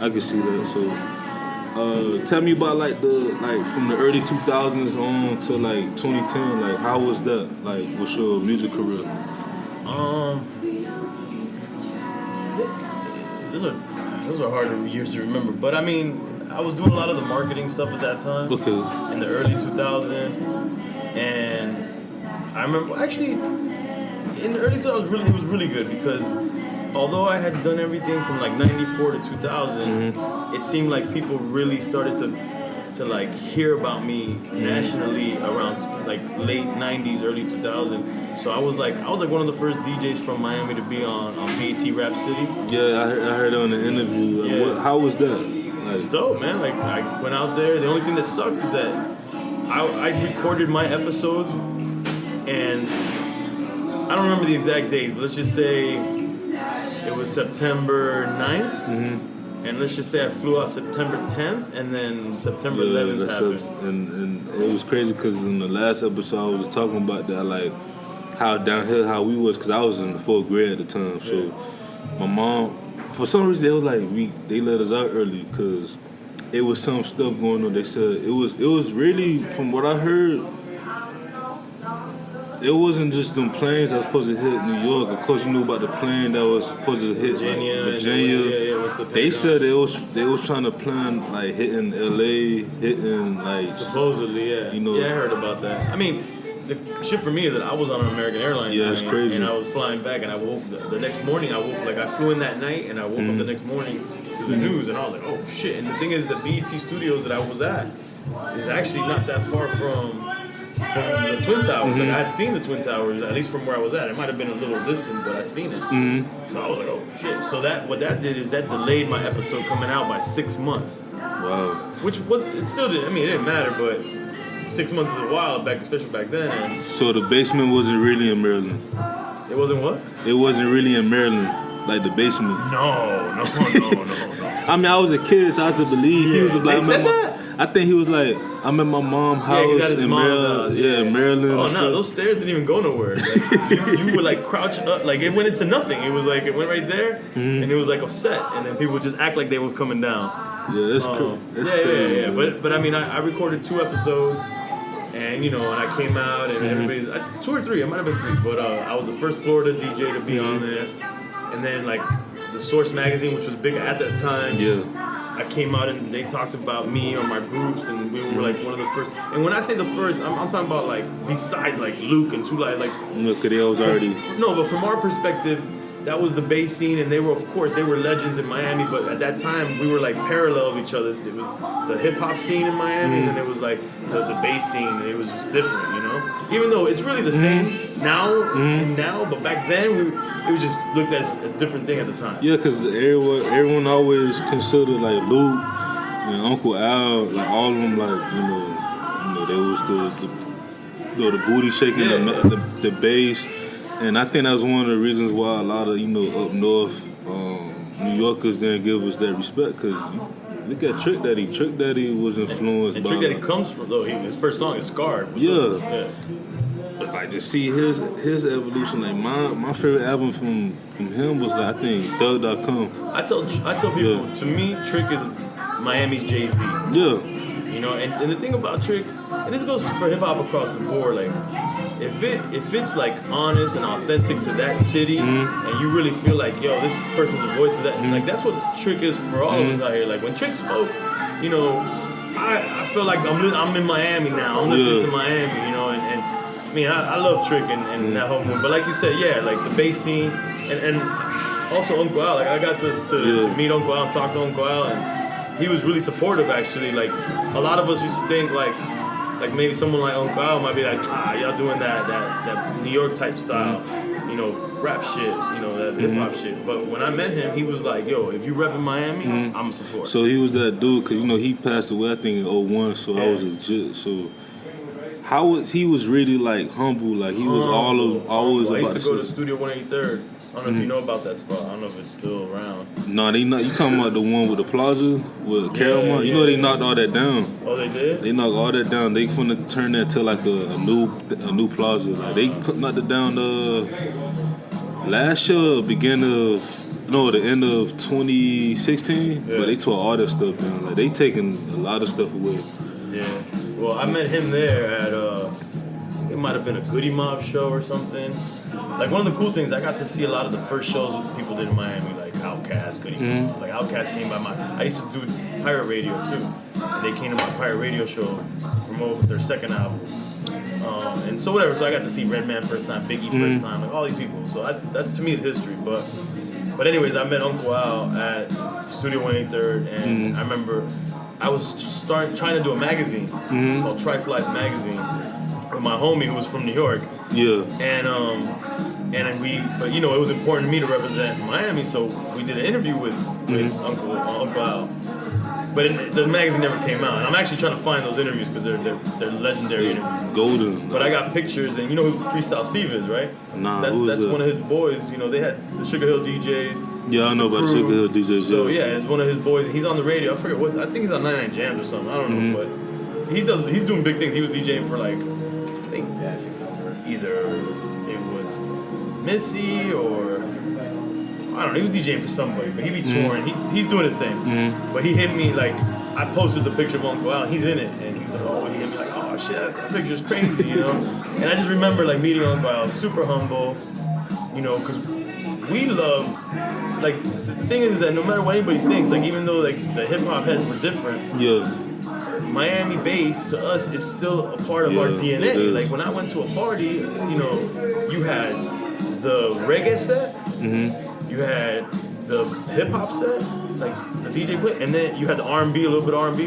I can see that. So tell me about like from the early 2000s on to like 2010. Like how was that? Like what's your music career? Those are harder years to remember, but I mean, I was doing a lot of the marketing stuff at that time. Okay. In the early 2000s, and I remember actually in the early 2000s, it was really good because although I had done everything from like 94 to 2000, it seemed like people really started to like hear about me nationally around like late 90s, early 2000s. So I was like one of the first DJs from Miami to be on BET Rap City. Yeah, I heard on the interview. Like, how was that? Like, it's dope, man. Like I went out there. The only thing that sucked is that I recorded my episodes, and I don't remember the exact days, but let's just say it was September 9th. And let's just say I flew out September 10th, and then September 11th happened. And it was crazy because in the last episode I was talking about that, like how downhill how we was, because I was in the 4th grade at the time. So my mom, for some reason, they was like they let us out early because it was some stuff going on. They said it was really, from what I heard, it wasn't just them planes that was supposed to hit New York. Of course, you knew about the plane that was supposed to hit Virginia. They said they was trying to plan like hitting LA, hitting like supposedly, yeah. You know, yeah, I heard about that. I mean, the shit for me is that I was on an American Airlines plane, it's crazy. And I was flying back, and I woke the next morning. I flew in that night, and I woke up the next morning to the news, and I was like, oh shit. And the thing is, the BET Studios that I was at is actually not that far from the Twin Towers. Like, I had seen the Twin Towers, at least from where I was at. It might have been a little distant, but I seen it. So I was like, oh shit. So what that did is that delayed my episode coming out by 6 months. Wow. Which it still did. I mean, it didn't matter, but 6 months is a while back, especially back then. So the basement wasn't really in Maryland. It wasn't what? It wasn't really in Maryland, like the basement. No. I mean, I was a kid, so I had to believe he was a black man. They said that? I think he was like, I'm at my mom's house in Maryland. In Maryland. Oh no, those stairs didn't even go nowhere. Like, you would like crouch up, like it went into nothing. It was like it went right there, and it was like offset, and then people would just act like they were coming down. Yeah, that's crazy. Yeah. But I mean, I recorded 2 episodes, and you know, and I came out, and everybody's 2 or 3. It might have been 3, but I was the first Florida DJ to be on there, and then like the Source magazine, which was big at that time. Yeah. I came out and they talked about me or my groups, and we were like one of the first. And when I say the first, I'm talking about like besides like Luke and Tulai, like because they was already. No, but from our perspective, that was the bass scene, and they were legends in Miami. But at that time, we were like parallel of each other. It was the hip hop scene in Miami, and it was like the bass scene. And it was just different, you know. Even though it's really the same now, but back then it was just looked at as a different thing at the time. Yeah, because everyone always considered like Luke and Uncle Al, like all of them, like you know they was the booty shaking, the bass. And I think that's one of the reasons why a lot of, up north, New Yorkers didn't give us that respect, because look at Trick Daddy. Trick Daddy was influenced by... Trick Daddy comes from, though, his first song is Scarred. Yeah. But like to see his evolution, like my favorite album from him was like, I think Thug.com. I tell people, to me, Trick is Miami's Jay-Z. Yeah. You know, and the thing about Trick, and this goes for hip-hop across the board, like, if it's like honest and authentic to that city, and you really feel like, yo, this person's voice is that, like that's what Trick is for all of us out here. Like when Trick spoke, you know, I feel like I'm in Miami now. I'm listening to Miami, you know, and I mean I love Trick and that whole movie. But like you said, yeah, like the bass scene and also Uncle Al. Like I got to meet Uncle Al and talk to Uncle Al, and he was really supportive actually. Like a lot of us used to think like maybe someone like Uncle Al might be like, y'all doing that New York type style, you know, rap shit, you know, that hip hop shit. But when I met him, he was like, yo, if you rep in Miami, I'm a support. So he was that dude, because, he passed away, I think, in 2001, so I was legit. So he was really like humble, like he was always I about used to go to Studio 183rd. I don't know if you know about that spot. I don't know if it's still around. No, they not. You talking about the one with the plaza with Caramel? You know they knocked all that down. Oh, they did? They knocked all that down. They finna turn that to like a new plaza. Like they knocked it down last year, the end of 2016. But they tore all that stuff down. Like they taking a lot of stuff away. Yeah. Well, I met him there at it might have been a Goody Mob show or something. Like one of the cool things, I got to see a lot of the first shows that people did in Miami, like Outkast, Goody Mob. Like Outkast came by I used to do pirate radio too, and they came to my pirate radio show to promote their second album. And so whatever, so I got to see Redman first time, Biggie first time, like all these people. So that to me is history. But anyways, I met Uncle Al at Studio 183rd, and I remember I was trying to do a magazine called Trife Life Magazine with my homie who was from New York. Yeah. But it was important to me to represent Miami, so we did an interview with Uncle Al. But the magazine never came out, and I'm actually trying to find those interviews because they're legendary interviews. Golden. But I got pictures, and you know who Freestyle Steve is, right? Nah, that's one of his boys. You know, they had the Sugar Hill DJs. Yeah, I know about the Sugar Hill DJs. So yeah, it's one of his boys. He's on the radio. I forget what. I think he's on 99 Jams or something. I don't know, but he's doing big things. He was DJing for like, I think either it was Missy or I don't know. He was DJing for somebody, but he be touring. He's doing his thing. But he hit me like I posted the picture of Uncle Al. He's in it, and he was like, oh, he hit me like, oh shit, that picture's crazy, you know. And I just remember like meeting Uncle Al, super humble, you know, because we love, like, the thing is that no matter what anybody thinks, like, even though, like, the hip-hop heads were different, Miami bass, to us, is still a part of our DNA. Like, when I went to a party, you know, you had the reggae set, you had the hip-hop set, like, the DJ quit, and then you had the R&B, a little bit of R&B,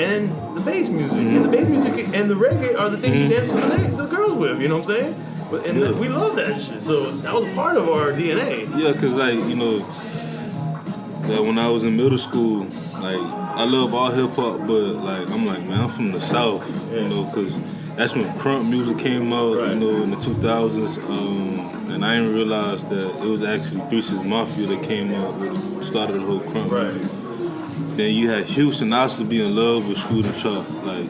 and the bass music. And the bass music and the reggae are the things you dance to the girls with, you know what I'm saying? And we love that shit, so that was part of our DNA. Yeah, because, like, you know, that when I was in middle school, like, I love all hip-hop, but, like, I'm like, man, I'm from the South, you know, because that's when crunk music came out, you know, in the 2000s, and I didn't realize that it was actually Three 6 Mafia that came out with started the whole crunk music. Then you had Houston. I used to be in love with Scooter Chalk, like,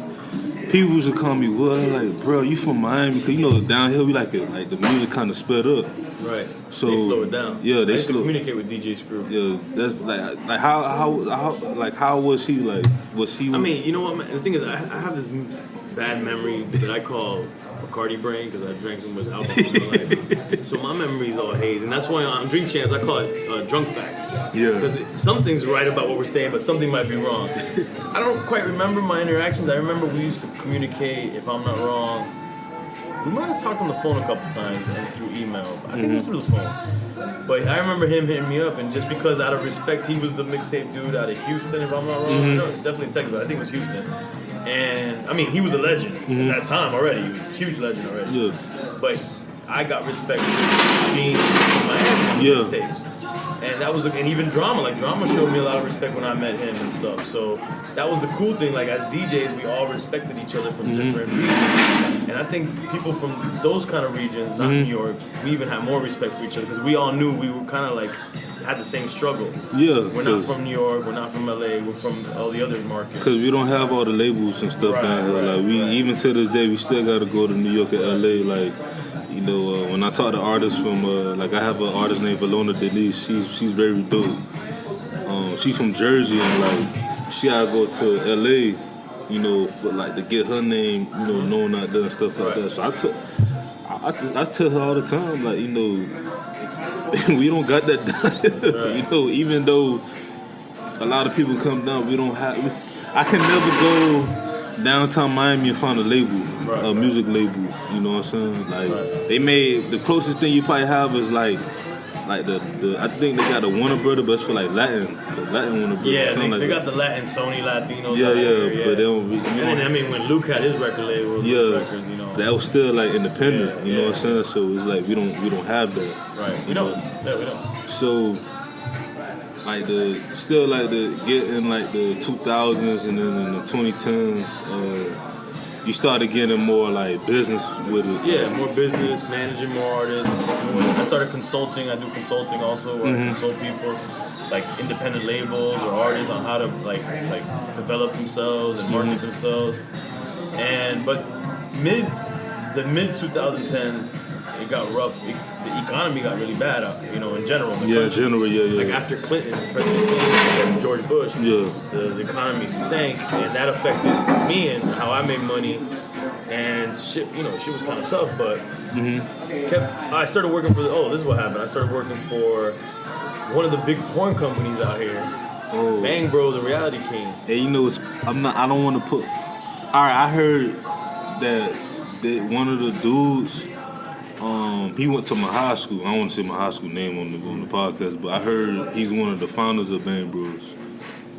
people used to call me, well, like, bro, you from Miami? Because, you know, down here, we like it, like, the music kind of sped up. Right. So, they slow it down. Yeah, they I used to communicate with DJ Screw. Yeah, that's, like how was he, like, was he... I mean, you know what, man? The thing is, I have this bad memory that I call Bacardi brain because I drank so much alcohol in my life. So my memory's all hazy. And that's why on Drink Champs, I call it drunk facts. Yeah. Because something's right about what we're saying, but something might be wrong. I don't quite remember my interactions. I remember we used to communicate, if I'm not wrong. We might have talked on the phone a couple times and through email. I think it was through the phone. But I remember him hitting me up, and just because out of respect, he was the mixtape dude out of Houston, if I'm not wrong. Definitely Texas, but I think it was Houston. And I mean, he was a legend at that time already. He was a huge legend already. Yeah. But I got respect for being in Miami mixtapes. And that was, and even Drama showed me a lot of respect when I met him and stuff. So that was the cool thing. Like, as DJs, we all respected each other from different regions. And I think people from those kind of regions, not New York, we even had more respect for each other because we all knew we were kind of like had the same struggle. Yeah, we're not from New York, we're not from LA, we're from all the other markets. Because we don't have all the labels and stuff down here. Like even to this day, we still got to go to New York and LA. Like, you know, when I talk to artists from, like, I have an artist named Valona Denise. She's very dope. She's from Jersey, and like she gotta go to LA, you know, for like to get her name, you know, known out there and stuff like that. So I tell her all the time, like, you know, we don't got that done. You know, even though a lot of people come down, we don't have. I can never go downtown Miami and find a label, a music label. You know what I'm saying? Like they made the closest thing you probably have is like the I think they got a Warner Brother, but it's for like Latin, the Latin Warner Brother. Yeah, they like got the Latin Sony Latinos. Yeah, but they don't. And I mean, when Luke had his record label, records, you know, that was still like independent. You know what I'm saying? So it's like we don't have that. Right. We don't. Yeah, we don't. So like get in like the 2000s and then in the 2010s. you started getting more like business with it. Yeah, more business, managing more artists. I started consulting. I do consulting also, where I consult people, like independent labels or artists, on how to like develop themselves and market themselves. But the mid 2010s, it got rough. The economy got really bad, in general. Like after President Clinton and George Bush, the economy sank, and that affected me and how I made money. And shit was kind of tough, but I started working for this is what happened. I started working for one of the big porn companies out here, Bang Bros and Reality King. And I don't want to put. All right, I heard that one of the dudes, he went to my high school. I don't want to say my high school name on the podcast, but I heard he's one of the founders of Bang Bros.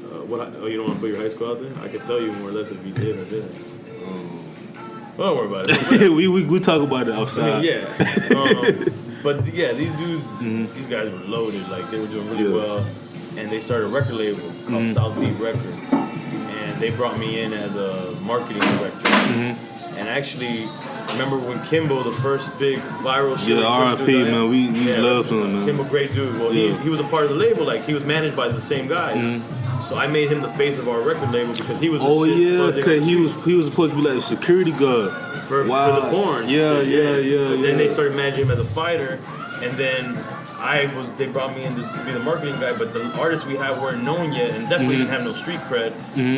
You don't want to put your high school out there? I could tell you more or less if you did or didn't. Don't worry about it. we talk about it outside. But yeah, these dudes, these guys were loaded. Like they were doing really well, and they started a record label called South Beat Records, and they brought me in as a marketing director. And actually, remember when Kimbo, the first big viral shit? Yeah, R.I.P. man, we love him, man. Kimbo, great dude. Well, he was a part of the label. Like he was managed by the same guys. So I made him the face of our record label because he was. Because he was supposed to be like a security guard for the porn. Yeah. Then they started managing him as a fighter, and then they brought me in to be the marketing guy. But the artists we had weren't known yet, and definitely didn't have no street cred.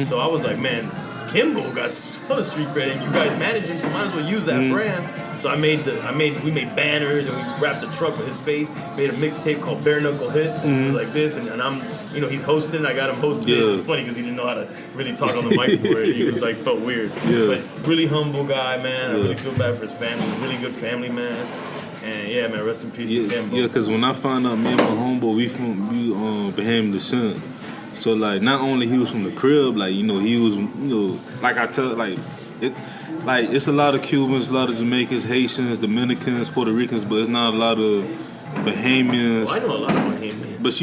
So I was like, man, Kimbo got some street cred, and you guys manage him, so might as well use that brand. So we made banners, and we wrapped the truck with his face. Made a mixtape called Bare Knuckle Hits, like this, and I'm, he's hosting. I got him hosting. It was funny because he didn't know how to really talk on the mic for it. He was like, felt weird. But really humble guy, man. I really feel bad for his family. He's a really good family man. And yeah, man, rest in peace to Kimbo. Yeah, because when I found out, me and my homeboy, we Bahamian descent. So like, not only he was from the crib, like he was, like I tell, like it. Like, it's a lot of Cubans, a lot of Jamaicans, Haitians, Dominicans, Puerto Ricans, but it's not a lot of Bahamians. Well, I know a lot of Bahamians. But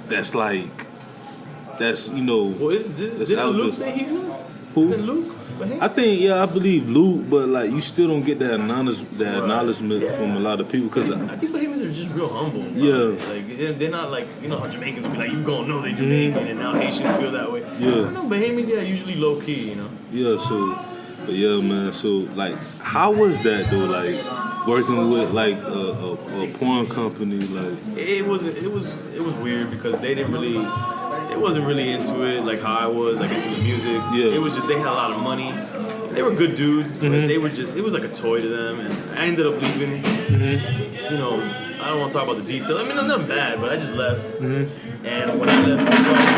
that's Well, didn't Luke say he was? Who? Isn't Luke Bahamian? I think, I believe Luke, but like, you still don't get that acknowledgement from a lot of people. Cause I think Bahamians are just real humble. Bro. Yeah. Like, they're not like, how Jamaicans will be like, you gonna know they Jamaican, and now Haitians feel that way. Yeah. I don't know, Bahamians, usually low key, Yeah, so... But yeah, man. So, like, how was that though? Like, working with like a porn company, like it was weird because they wasn't really into it like how I was, like into the music. Yeah. It was just they had a lot of money. They were good dudes, but they were just it was like a toy to them, and I ended up leaving. I don't want to talk about the details. I mean, nothing bad, but I just left. And when I left, I brought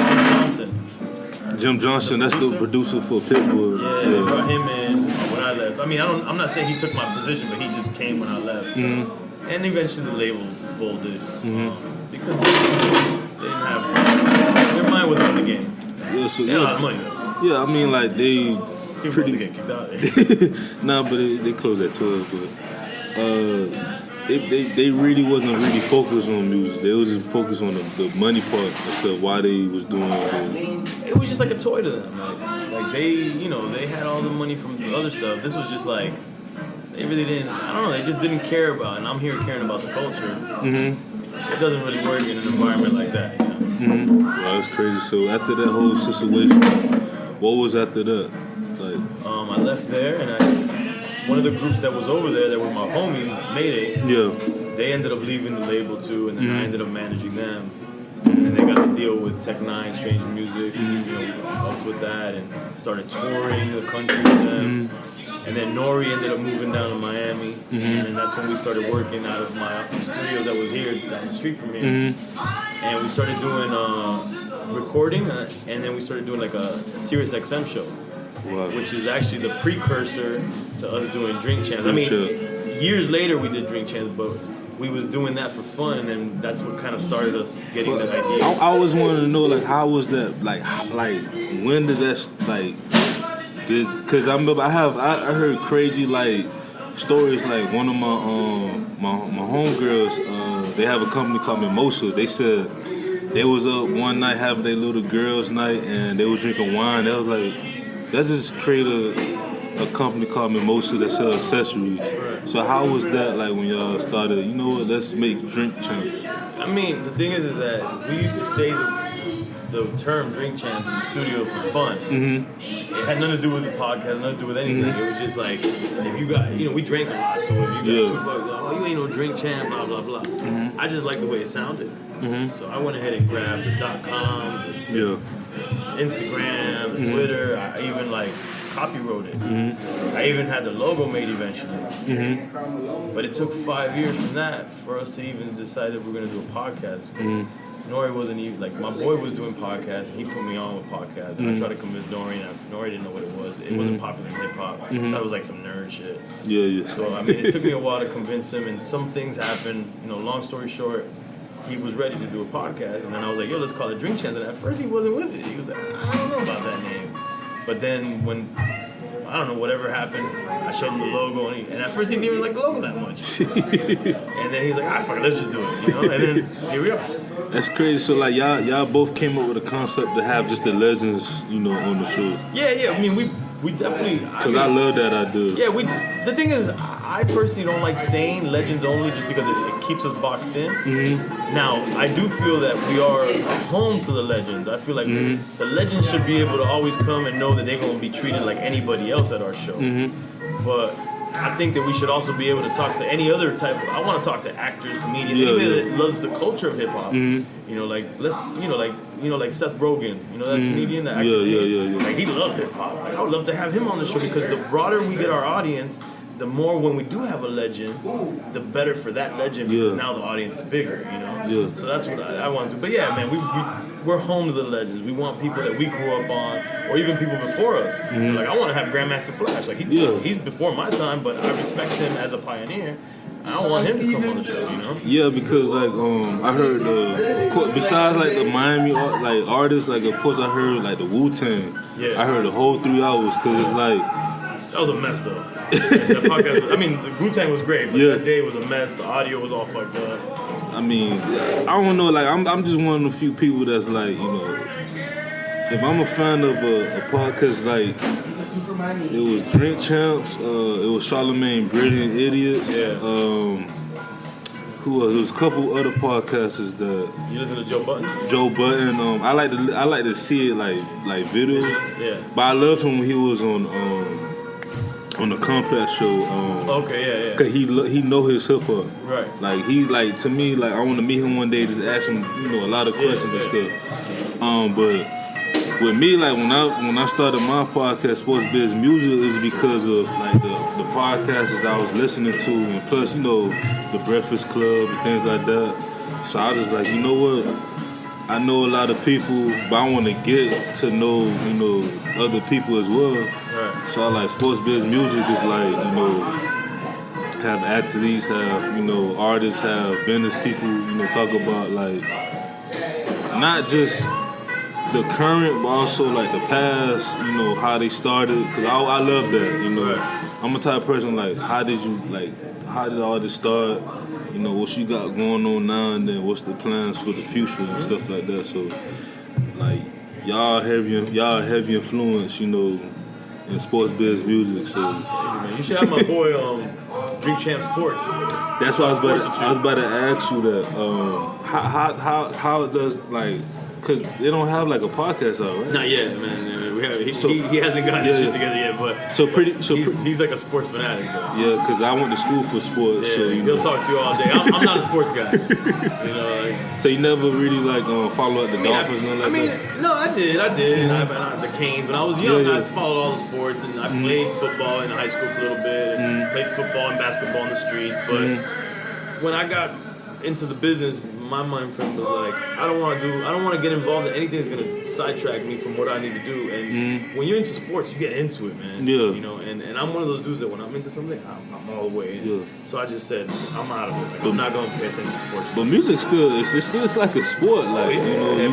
Jim Johnson, that's the producer for Pitbull. Yeah, I brought him in when I left. I mean, I'm not saying he took my position, but he just came when I left. And eventually the label folded because they didn't have their mind wasn't on the game. Yeah, so they had a lot of money though. Yeah, I mean, like they pretty get kicked out. Nah, but they closed at 12. But they really wasn't really focused on music. They was just focused on the money part and stuff. Why they was doing it. It was just like a toy to them. Like they, they had all the money from the other stuff. This was just like they really didn't. I don't know. They just didn't care about. And I'm here caring about the culture. It doesn't really work in an environment like that. Well, that's crazy. So after that whole situation, what was after that? Like, I left there, and one of the groups that was over there that were my homies, Mayday. Yeah. They ended up leaving the label too, and then I ended up managing them. And they got to deal with Tech Nine, Strange Music, helped with that, and started touring the country with them. And then Nori ended up moving down to Miami, and that's when we started working out of my studio that was here down the street from here. And we started doing recording, and then we started doing like a Sirius XM show, which is actually the precursor to us doing Drink Champs. I mean, years later we did Drink Champs, but we was doing that for fun, and that's what kind of started us getting that idea. I always wanted to know, like, how was that? Like when did that, like, because I remember I heard crazy, like, stories, like, one of my homegirls, they have a company called Mimosa. They said they was up one night having their little girls' night, and they was drinking wine. They was like, that just create a company called Mimosa that sells accessories. Right. So how was that like when y'all started? You know what? Let's make drink champs. I mean, the thing is that we used to say the term drink champs in the studio for fun. Mm-hmm. It had nothing to do with the podcast, nothing to do with anything. Mm-hmm. It was just like, if you got, we drank a lot, so if you got too fucked up, oh, you ain't no drink champ, blah, blah, blah. Mm-hmm. I just liked the way it sounded. Mm-hmm. So I went ahead and grabbed the .com, Instagram, the Twitter. I even copywrote it. Mm-hmm. I even had the logo made eventually. Mm-hmm. But it took 5 years from that for us to even decide that we're going to do a podcast. Nori wasn't even, my boy was doing podcasts, and he put me on with podcasts, and I tried to convince Nori, and Nori didn't know what it was. It wasn't popular in hip-hop. I thought it was some nerd shit. Yeah. So, I mean, it took me a while to convince him, and some things happened. Long story short, he was ready to do a podcast, and then I was like, yo, let's call it Drink Champs. And at first he wasn't with it. He was like, I don't know about that name. But then when, I don't know, whatever happened, I showed him the logo, and at first he didn't even like the logo that much. And then he's like, fuck it, let's just do it, And then here we are. That's crazy. So y'all both came up with a concept to have just the legends, on the show. Yeah. I mean, we definitely. Because I love that idea. Yeah, the thing is, I personally don't like saying legends only just because it keeps us boxed in. Mm-hmm. Now, I do feel that we are home to the legends. I feel like the legends should be able to always come and know that they're going to be treated like anybody else at our show. Mm-hmm. But I think that we should also be able to talk to any other type of. I want to talk to actors, comedians, anybody that loves the culture of hip hop. Mm-hmm. Like Seth Rogen, that comedian, that actor. Yeah. Like he loves hip hop. I would love to have him on the show because the broader we get our audience, the more when we do have a legend, the better for that legend because now the audience is bigger, Yeah. So that's what I want to do. But yeah, man, we're home to the legends. We want people that we grew up on, or even people before us. Mm-hmm. I want to have Grandmaster Flash. He's before my time, but I respect him as a pioneer. I don't want him to come on the show, Yeah, because I heard besides the Miami artists, of course I heard the Wu-Tang. Yeah. I heard the whole 3 hours because it's that was a mess though. The podcast the Wu-Tang was great, but that day was a mess. The audio was all fucked up. I mean, I don't know. I'm just one of the few people that's if I'm a fan of a podcast it was Drink Champs, it was Charlamagne, Brilliant Idiots. Yeah. Who else? There was a couple other podcasters that. You listen to Joe Budden? Joe Budden. I like to see it like video. Yeah. But I loved him when he was on the Complex show. Okay, yeah. Cause he know his hip hop. Right. He to me I want to meet him one day, just ask him a lot of questions and stuff. But with me when I started my podcast, Sports Biz Music, is because of the podcasters I was listening to, and plus the Breakfast Club and things like that. So I was just you know what? I know a lot of people, but I want to get to know other people as well. Right. So I Sports Biz Music is have athletes, have artists, have business people, talk about not just the current, but also the past, how they started. Cause I love that, I'm a type of person how did all this start? What you got going on now, and then what's the plans for the future and stuff like that. So y'all heavy influence, in Sports Biz Music. So you should have my boy Drink Champ Sports. That's what I was about to ask you that. How does because they don't have a podcast out, right? Not yet, man. He hasn't got his shit together yet, but he's like a sports fanatic, though. Yeah, because I went to school for sports. Yeah, so he'll talk to you all day. I'm not a sports guy. So you never really follow up the Dolphins and that? No, I did. And the Canes. When I was young, I followed all the sports, and I played football in high school for a little bit, and played football and basketball in the streets. But when I got into the business, my mind frame was I don't want to get involved in anything that's gonna sidetrack me from what I need to do. And when you're into sports, you get into it, man. Yeah. And I'm one of those dudes that when I'm into something, I'm all the way in. Yeah. So I just said, I'm out of it. I'm not gonna pay attention to sports. But music it's like a sport, but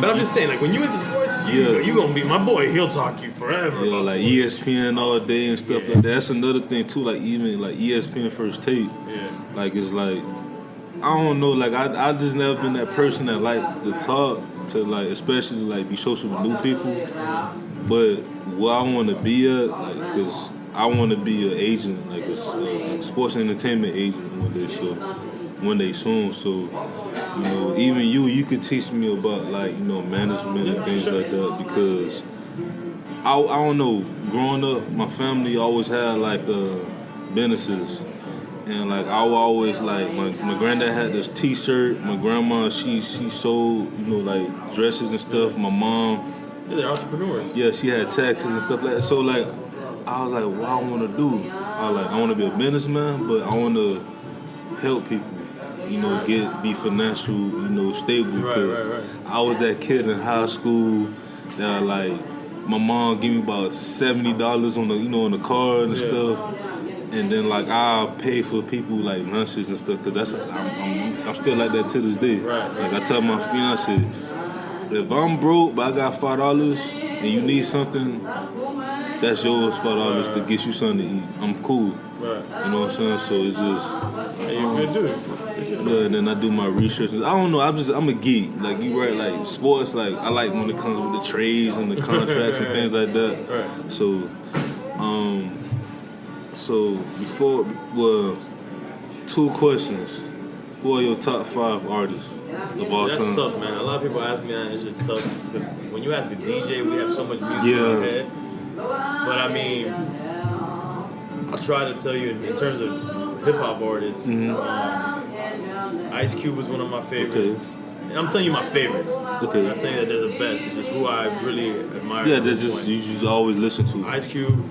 I'm just saying, when you into sports, you gonna be my boy. He'll talk you forever. Yeah, about ESPN all day and stuff like that. That's another thing too. Even ESPN First Take. Yeah. It's I don't know, I just never been that person that to talk to especially be social with new people. But where I want to be at, cause I want to be an agent, like a sports entertainment agent one day soon. So, you know, even you could teach me about like, you know, management and things like that, because I don't know, growing up, my family always had like businesses. And like I would always like my granddad had this T-shirt. My grandma she sold, you know, like dresses and stuff. My mom, yeah, they're entrepreneurs. Yeah, she had taxes and stuff like that. So like I was like, what I want to do? I want to be a businessman, but I want to help people. You know, be financial, you know, stable. Because I was that kid in high school that like my mom give me about $70 on the, you know, on the card and stuff. And then like I'll pay for people like lunches and stuff, because I'm still like that to this day. Like I tell my fiance, if I'm broke but I got $5 and you need something, that's yours, $5 to get you something to eat. I'm cool. You know what I'm saying? So it's just you're a good dude. Yeah, and then I do my research. I don't know. I'm a geek. Like you right, like sports. Like I like when it comes with the trades and the contracts and things like that. So, two questions. Who are your top 5 artists of all time? That's tough, man. A lot of people ask me that, and it's just tough because when you ask a DJ, we have so much music in our head. But I mean, I'll try to tell you in terms of hip hop artists. Ice Cube was one of my favorites. Okay. And I'm telling you my favorites. Okay. I'm not saying that they're the best. It's just who I really admire. Yeah, they're just you just always listen to. Ice Cube,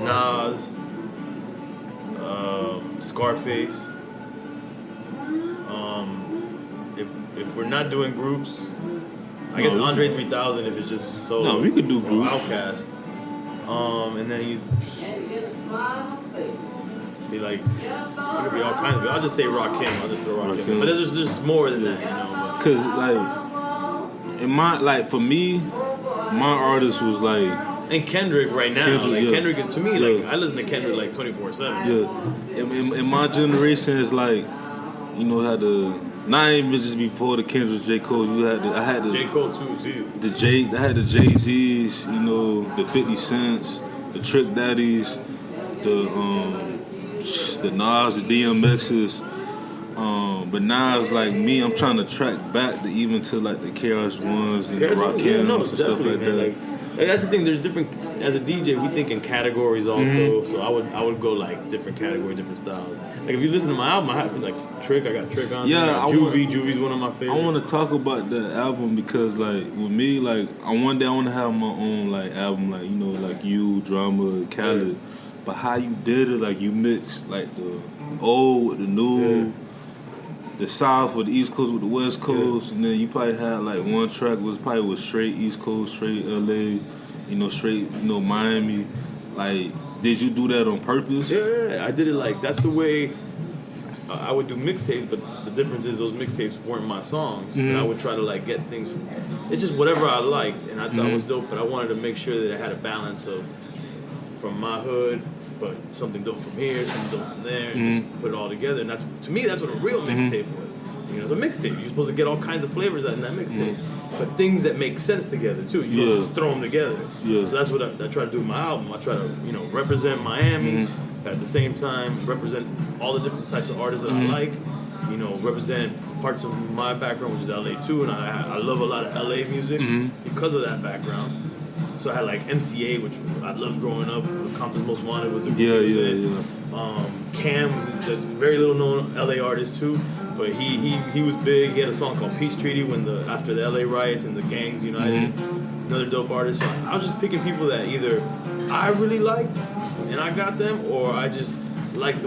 Nas, Scarface. If we're not doing groups, I guess Andre 3000 if it's just solo. No, we could do groups. Outkast. And then you see, like, it could be all kinds of it. I'll just say Rakim. I'll just throw Rakim. But there's more than that, you know. Because, like, for me, my artist was like... And Kendrick right now. Kendrick is, to me, like, I listen to Kendrick, like, 24/7. Yeah. In my generation, it's like, you know, had to... Not even just before the Kendrick, J. Cole, I had the... J. Cole, too, I had the Jay-Z's, you know, the 50 Cents, the Trick Daddies, the Nas, the DMXs. But now it's like me, I'm trying to track back to like the KRS-Ones and the Rakims and stuff like that. Like, that's the thing. There's different. As a DJ, we think in categories also. So I would go like different categories, different styles. Like if you listen to my album, I have like Trick. I got Trick on. Yeah, Juvie's one of my favorites. I want to talk about that album because like with me, like one day I want to have my own like album, like you know, like you, Drama, Khaled. Yeah. But how you did it, like you mixed like the old with the new. Yeah. The South with the East Coast with the West Coast, and then you probably had like one track was straight East Coast, straight LA, you know, straight, you know, Miami. Like, did you do that on purpose? Yeah, I did it like that's the way I would do mixtapes. But the difference is those mixtapes weren't my songs. Mm-hmm. And I would try to like get things. It's just whatever I liked, and I thought it was dope. But I wanted to make sure that I had a balance of from my hood. But something dope from here, something dope from there, and just put it all together. And to me, that's what a real mixtape was. You know, it's a mixtape. You're supposed to get all kinds of flavors out in that mixtape. But things that make sense together, too. You don't just throw them together. Yeah. So that's what I try to do with my album. I try to, you know, represent Miami, but at the same time, represent all the different types of artists that I like. You know, represent parts of my background, which is LA, too. And I love a lot of LA music because of that background. So I had like MCA, which I loved growing up. Compton's Most Wanted was the Cam was a very little known LA artist too, but he was big. He had a song called Peace Treaty after the LA riots and the gangs united. Another dope artist. So I was just picking people that either I really liked and I got them, or I just liked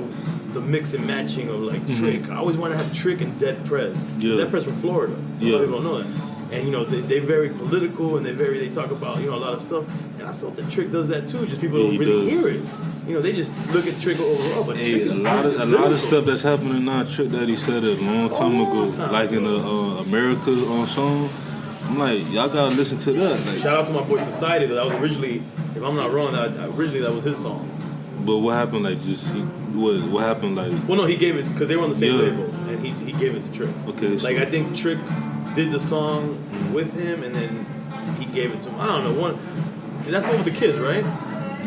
the mix and matching of like Trick. I always wanted to have Trick and Dead Prez. Dead Prez from Florida. A lot of people don't know that. And, you know, they're very political and they talk about, you know, a lot of stuff. And I felt that Trick does that too. Just people don't really hear it. You know, they just look at Trick overall. But Trick a lot of stuff that's happening now, Trick Daddy said it a long time ago. Like in the America song. I'm like, y'all gotta listen to that. Like, shout out to my boy Society. That was originally, if I'm not wrong, originally that was his song. But what happened? Like, what happened? Like, well, no, he gave it because they were on the same label, and he gave it to Trick. Okay, like I think Trick did the song with him, and then he gave it to him. I don't know. That's one with the kids, right?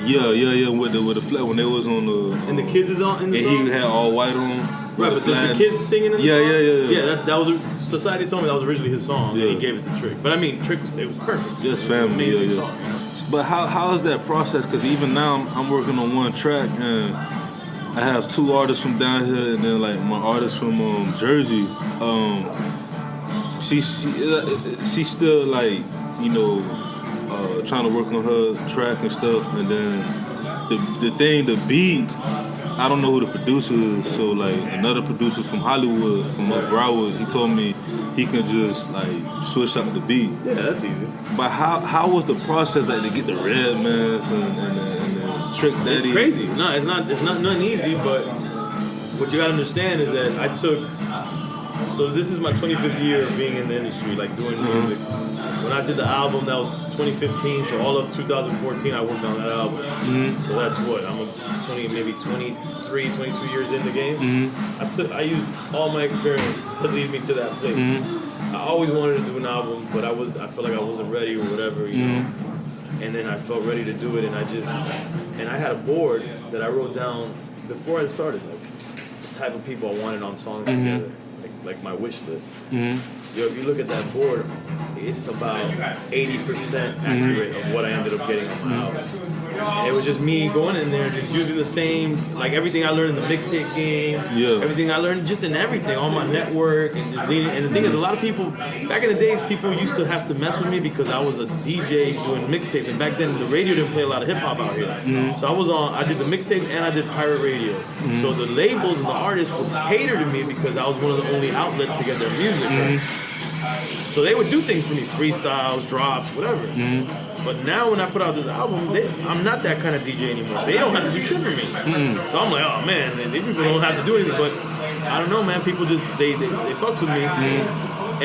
Yeah. With the flag when they was on the. And the kids is on in the and song. He had all white on. Right, but there's the kids singing in the song? Yeah. That was Society told me that was originally his song, and he gave it to Trick. But I mean, Trick, it was perfect. Yes, family. Amazing song. But how is that process? Because even now I'm working on one track, and I have 2 artists from down here, and then like my artist from Jersey. She's still like trying to work on her track and stuff, and then the beat. I don't know who the producer is, so like another producer from Hollywood, from Broward, he told me he can just like switch up the beat. Yeah, that's easy. But how was the process like to get the Redmans and the Trick Daddy? It's crazy. It's not nothing easy, but what you gotta understand is that I took. So this is my 25th year of being in the industry, like doing music. When I did the album, that was 2015. So all of 2014, I worked on that album. So that's what I'm 23, 22 years in the game. I used all my experience to lead me to that place. I always wanted to do an album, but I felt like I wasn't ready or whatever, you know. And then I felt ready to do it, and I had a board that I wrote down before I started, like the type of people I wanted on songs together. Like my wish list. If you look at that board, it's about 80% accurate of what I ended up getting on my album. And it was just me going in there, just using the same, like everything I learned in the mixtape game, everything I learned just in everything, on my network, and just leading. And the thing is, a lot of people, back in the days, people used to have to mess with me because I was a DJ doing mixtapes. And back then, the radio didn't play a lot of hip hop out here. So I did the mixtapes and I did pirate radio. So the labels and the artists would cater to me because I was one of the only outlets to get their music. Right? So they would do things for me, freestyles, drops, whatever. But now when I put out this album, I'm not that kind of DJ anymore. So they don't have to do shit for me. So I'm like, oh man, these people don't have to do anything. But I don't know, man. People just they fucks with me,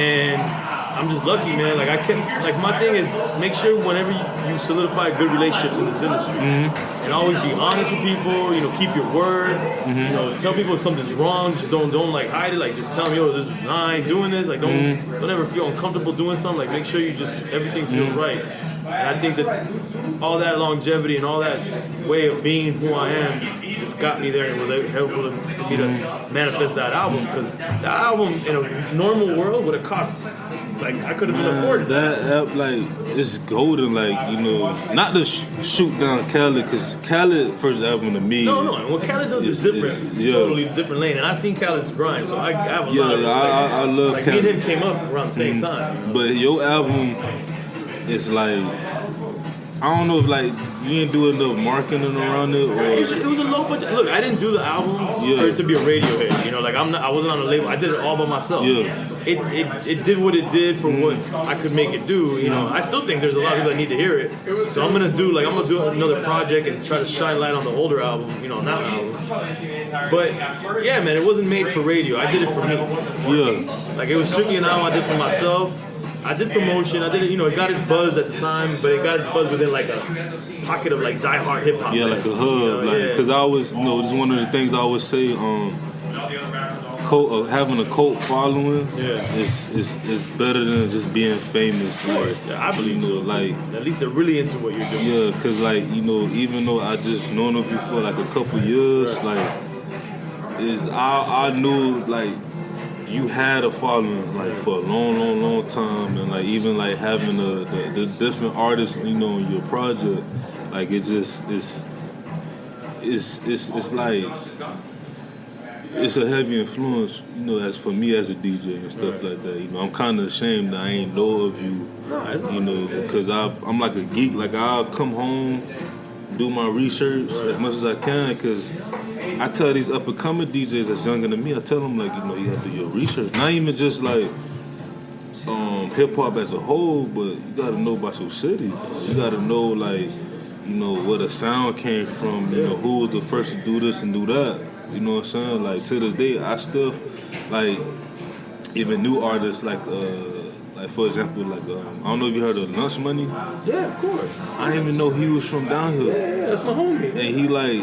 and I'm just lucky, man. Like my thing is make sure whenever you solidify good relationships in this industry, and always be honest with people. You know, keep your word. You know, tell people if something's wrong. Just don't like hide it. Like just tell them, yo, I ain't doing this. Like don't ever feel uncomfortable doing something. Like make sure you just everything feels right. And I think that all that longevity and all that way of being who I am just got me there and was helpful for me to manifest that album. Because that album in a normal world would have cost. Like I could have been afforded that. Like it's golden. Like not to shoot down Khaled because Khaled first album to me. No. What Khaled does is different, totally different lane. And I seen Khaled's grind, so I have a lot of respect. I love like Khaled. Me and him came up around the same time. But your album is like. I don't know if like you didn't do enough marketing around it, or it was a low budget. Look, I didn't do the album for it to be a radio hit. You know, like I wasn't on a label. I did it all by myself. It did what it did for what I could make it do. You know, I still think there's a lot of people that need to hear it. So I'm gonna do another project and try to shine light on the older album. You know, on that album. But yeah, man, it wasn't made for radio. I did it for me. Like it was strictly an album I did for myself. I did promotion. I did it. You know, it got its buzz at the time, but it got its buzz within like a pocket of like diehard hip hop. Yeah, like a hub. Because I always, this is one of the things I always say. Having a cult following is better than just being famous. I believe so. Like at least they're really into what you're doing. Yeah, because like even though I just known of you for like a couple years, I knew like. You had a following like for a long time, and like even like having the different artists, on your project, like it just it's like it's a heavy influence, as for me as a DJ and stuff like that. I'm kind of ashamed that I ain't know of you, because I'm like a geek. Like I'll come home, do my research as much as I can, because. I tell these up-and-coming DJs that's younger than me, I tell them, like, you have to do your research. Not even just, like, hip-hop as a whole, but you got to know about your city. You got to know, like, where the sound came from, who was the first to do this and do that. You know what I'm saying? Like, to this day, I still, like, even new artists, like for example, like, I don't know if you heard of Lunch Money. Yeah, of course. I didn't even know he was from down here. Yeah, that's my homie. And he, like,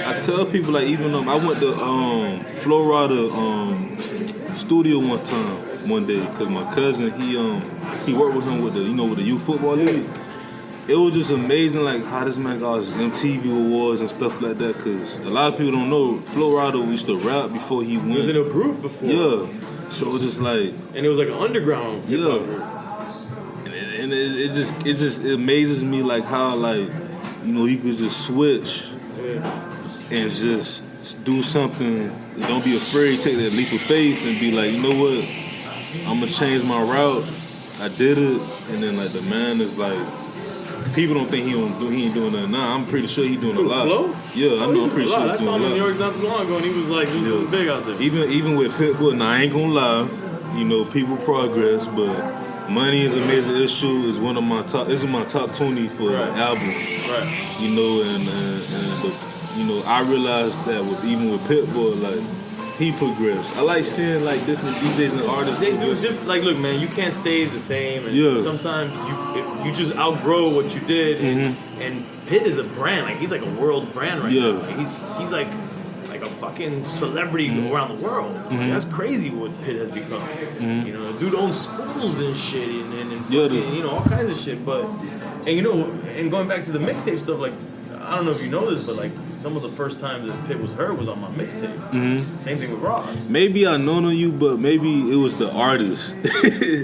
I tell people, like, even I went to Florida studio one day, because my cousin, he worked with him with the youth football league. it was just amazing, like how this man got his MTV awards and stuff like that. Cause a lot of people don't know Flo Rida used to rap before he went. He was in a group before. Yeah, so it was just like. And it was like an underground hip-hop group. And it amazes me like how like you could just switch and just do something. Don't be afraid. Take that leap of faith and be like, you know what? I'm gonna change my route. I did it, and then like the man is like, people don't think he ain't doing nothing. Nah, I'm pretty sure he doing a lot. Flo? Yeah, I know. I'm pretty sure he's doing a lot. I saw him in New York not too long ago, and he was like doing something big out there. Even with Pitbull, now I ain't gonna lie. People progress, but money is a major issue. It's one of my top. This is my top 20 for albums. Right. I realized that even with Pitbull, like he progressed. I like seeing like different DJs and artists. They do different. Like, look, man, you can't stay the same. And sometimes you just outgrow what you did. And Pitt is a brand. Like he's like a world brand right now. Like, he's like a fucking celebrity around the world. Like, that's crazy what Pitt has become. The dude owns schools and shit and fucking, all kinds of shit. But and going back to the mixtape stuff, like I don't know if you know this, but like some of the first times that Pitt was heard was on my mixtape. Same thing with Ross. Maybe I known you, but maybe it was the artist.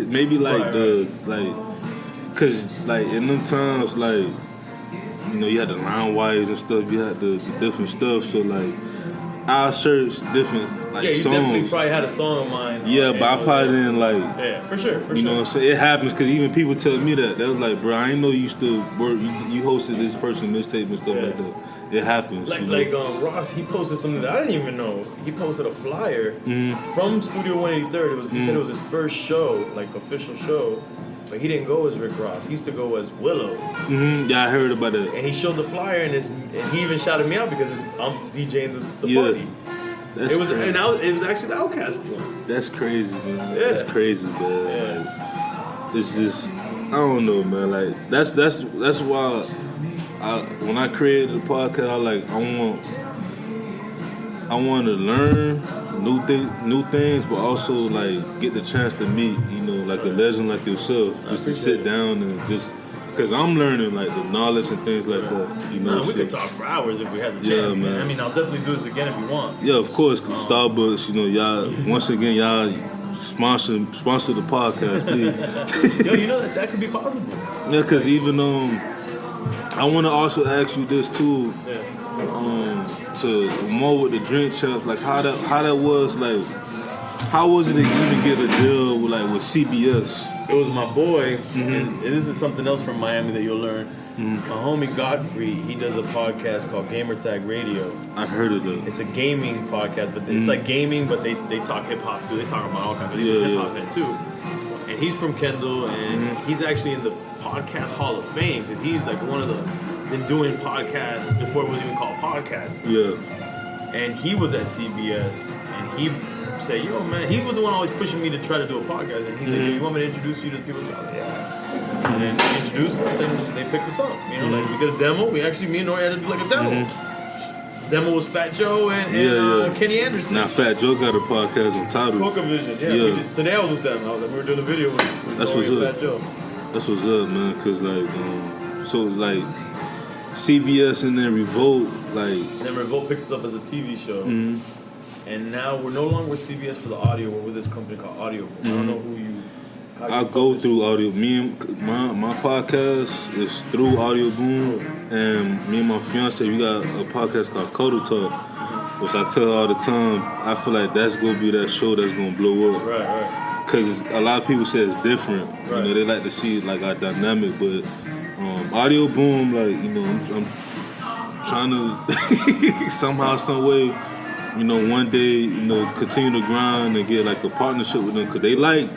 Maybe like cause like in them times, like you had the line wires and stuff. You had the different stuff. So like. Our shirts different, like you songs. Definitely probably had a song of mine. Yeah, but I probably didn't like. Yeah, for sure. You know what I'm saying? It happens because even people tell me that. They was like, bro, I didn't know you still work. You hosted this person mixtape and stuff like that. It happens. Like Ross, he posted something that I didn't even know. He posted a flyer from Studio 183rd. He said it was his first show, like official show. But he didn't go as Rick Ross. He used to go as Willow. Yeah, I heard about that. And he showed the flyer, and he even shouted me out because I'm DJing the party. It was actually the Outkast one. That's crazy, man. Yeah. That's crazy, man. Yeah. Like, it's just I don't know, man. Like that's why when I created the podcast, I want to learn new things, but also like get the chance to meet, like a legend like yourself, just to sit down and just, cause I'm learning like the knowledge and things like that. We could talk for hours if we had the chance. Yeah, man. I mean, I'll definitely do this again if you want. Yeah, of course. Cause Starbucks, y'all once again y'all sponsor the podcast, please. Yo, that could be possible. Yeah, cause even I want to also ask you this too. To more with the drink champs, like how that was, like how was it to even get a deal with CBS? It was my boy, and this is something else from Miami that you'll learn. My homie Godfrey, he does a podcast called Gamertag Radio. I've heard of it. It's a gaming podcast, but it's like gaming, but they talk hip hop too. They talk about all kinds of hip hop too. And he's from Kendall, and he's actually in the Podcast Hall of Fame because he's like one of the been doing podcasts before it was even called podcasting. Yeah. And he was at CBS, and he said, "Yo, man," he was the one always pushing me to try to do a podcast. And he said, "You want me to introduce you to the people?" Yeah. And then he introduced us, and they picked us up. Like we did a demo. Me and Nori had to do like a demo. Demo was Fat Joe and Kenny Anderson. Now Fat Joe got a podcast on Tidal. Coca Vision, today I was with them. We were doing a video with That's what's up. Fat Joe. That's what's up, man. Cause CBS and then Revolt, then Revolt picked us up as a TV show, and now we're no longer with CBS for the audio. We're with this company called Audio. I don't know who you. I go through Audio. Me and my podcast is through Audio Boom, and me and my fiance, we got a podcast called Cuddle Talk, which I tell her all the time. I feel like that's gonna be that show that's gonna blow up. Right. Because a lot of people say it's different. Right. They like to see like our dynamic, but. Audio Boom, I'm trying to somehow, some way, one day, continue to grind and get like a partnership with them, because they like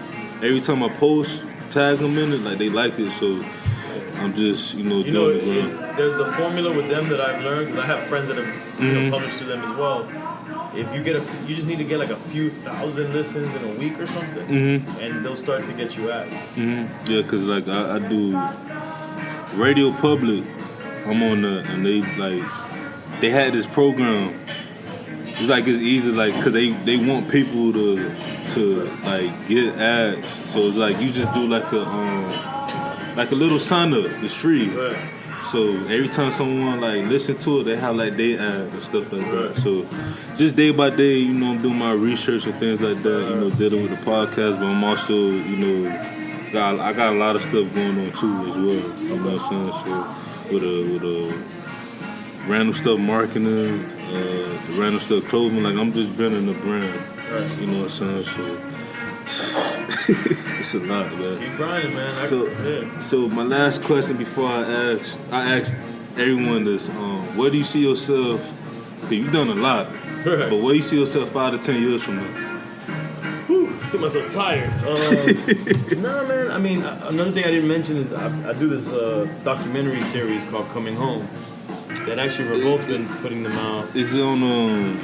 every time I post, tag them in it, like they like it. So I'm just, doing it. There's the formula with them that I've learned, because I have friends that have published to them as well. If you you just need to get like a few thousand listens in a week or something, and they'll start to get you ads. Yeah, because like I do. Radio Public, I'm on the, and they had this program. It's like it's easy, cause they want people to get ads. So it's like you just do like like a little sign up. It's free. Right. So every time someone like listen to it, they have like they ad and stuff like that. So just day by day, you know, I'm doing my research and things like that. You know, dealing with the podcast, but I'm also, you know, I got a lot of stuff going on too as well. You know what I'm saying? So with a random stuff marketing, the random stuff clothing, like I'm just building a brand. Right. You know what I'm saying? So it's a lot, man. Keep grinding, man. So my last question before I ask everyone this: where do you see yourself? Cause you've done a lot, but where do you see yourself 5 to 10 years from now? I see myself tired. Nah, man. I mean, another thing I didn't mention is I do this documentary series called Coming Home. That actually Revolt's been putting them out. Is it on?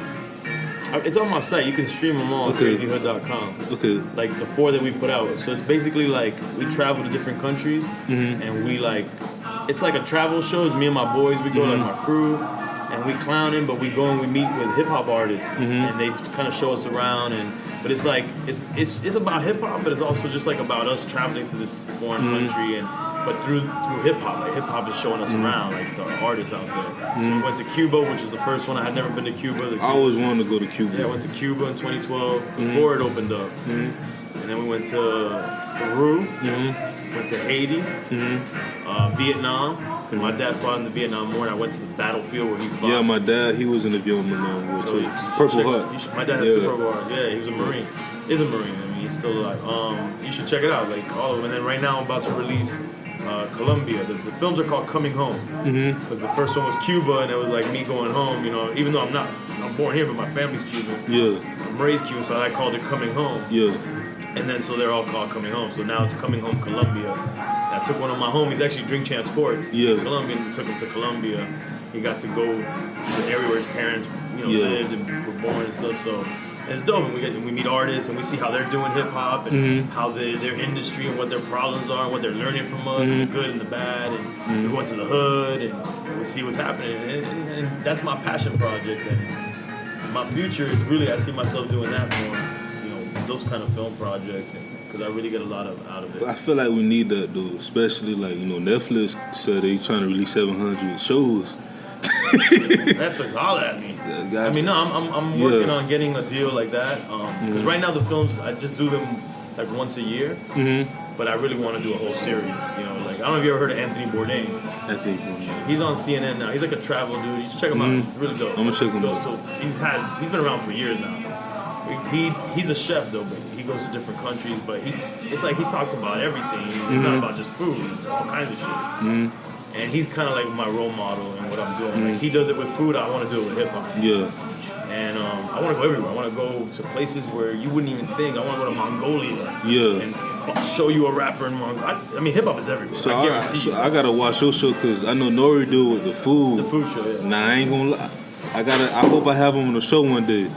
It's on my site. You can stream them all on crazyhood.com. Okay. Like the 4 that we put out. So it's basically like we travel to different countries and we like, it's like a travel show. It's me and my boys. We go like my crew and we clowning, but we go and we meet with hip hop artists and they kind of show us around. But it's like it's about hip hop, but it's also just like about us traveling to this foreign country but through hip hop. Like hip hop is showing us around, like the artists out there. So we went to Cuba, which was the first one. I had never been to Cuba. I always wanted to go to Cuba. Yeah, I went to Cuba in 2012 before it opened up. And then we went to Peru, went to Haiti, Vietnam. My dad fought in the Vietnam War, and I went to the battlefield where he fought. Yeah, my dad, he was in the Vietnam War too. Purple Heart. My dad has 2 Purple Hearts. Yeah, he was a Marine. He's a Marine. I mean, he's still alive. You should check it out, like all of them. And then right now I'm about to release Colombia. The films are called Coming Home because the first one was Cuba, and it was like me going home. You know, even though I'm born here, but my family's Cuban. Yeah. I'm raised Cuban, so I called it Coming Home. Yeah. And then so they're all called Coming Home. So now it's Coming Home Colombia. I took one of my homies, actually Drink Champ Sports. Yeah. Colombian, took him to Colombia. He got to go to the area where his parents, lived and were born and stuff. So and it's dope. And we meet artists and we see how they're doing hip hop and how their industry and what their problems are and what they're learning from us, the good and the bad. And we go into the hood and we see what's happening. And that's my passion project. And my future is really, I see myself doing that more. Those kind of film projects, because I really get a lot out of it. I feel like we need that though, especially like Netflix said they trying to release 700 shows. Netflix, holla at me. I mean, no, I'm working on getting a deal like that. Because right now the films I just do them like once a year, but I really want to do a whole series. Like I don't know if you ever heard of Anthony Bourdain. Anthony Bourdain. He's on CNN now. He's like a travel dude. You should check him out. He's really dope. I'm gonna check him out. So he's been around for years now. He's a chef though, but he goes to different countries. But it's like he talks about everything. It's not about just food. It's all kinds of shit. And he's kind of like my role model in what I'm doing. Like he does it with food. I want to do it with hip hop. Yeah. And I want to go everywhere. I want to go to places where you wouldn't even think. I want to go to Mongolia. Yeah. And show you a rapper in Mongolia. I mean, hip hop is everywhere. So I guarantee you. I gotta watch your show because I know Nori do with the food. The food show. Yeah. Nah, I ain't gonna lie. I hope I have him on the show one day.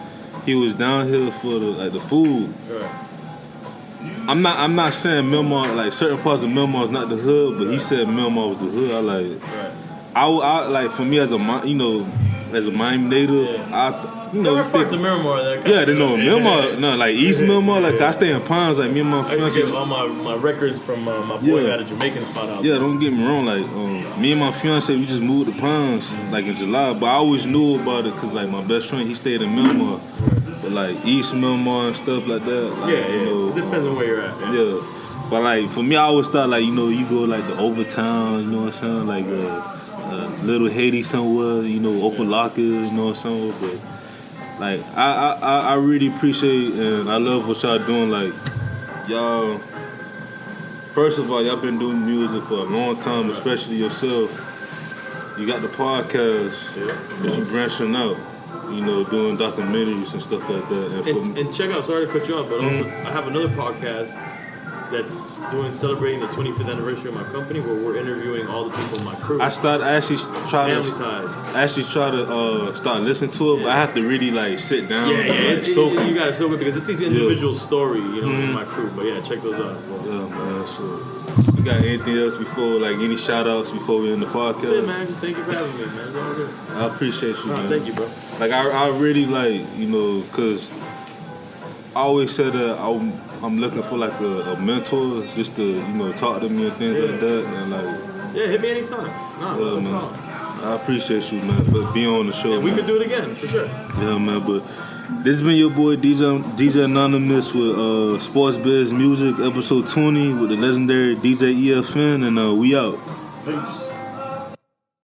He was down here for the food. Right. I'm not saying Myanmar, like certain parts of Myanmar is not the hood, but he said Myanmar was the hood. I like it. Right. I like for me as a Miami native, there are parts of Myanmar that Myanmar, no, like East Myanmar, like I stay in Pines, like me and my I used fiance. to get all my records from my boy who had a Jamaican spot out there. Yeah, don't get me wrong, like me and my fiance, we just moved to Pines like in July, but I always knew about it because like my best friend, he stayed in Myanmar, but like East Myanmar and stuff like that. Like, it depends on where you're at. Yeah, but like for me, I always thought like you go like the Overtown, you know what I'm saying, like Little Haiti somewhere, Opalaka, you know what I'm saying, but. Like I really appreciate and I love what y'all doing. Like y'all, first of all, y'all been doing music for a long time, especially yourself. You got the podcast, but you branching out, doing documentaries and stuff like that. And check out, sorry to cut you off, but also I have another podcast that's celebrating the 25th anniversary of my company, where we're interviewing all the people in my crew. I actually try to start listening to it, but I have to really like sit down. You gotta soak it because it's each individual story, in my crew. But yeah, check those out as well. Yeah, man. So, you got anything else before, like any shout outs before we end the podcast? That's it, man. Just thank you for having me, man. It's all good. I appreciate you, man. Thank you, bro. Like I really like, because I always said that I'm looking for like a mentor just to talk to me and things like that, and like. Yeah, hit me anytime. No man. problem. I appreciate you, man, for being on the show. We could do it again, for sure. Yeah, man, but this has been your boy DJ Anonymous with Sports Biz Music, episode 20 with the legendary DJ EFN, and we out. Peace.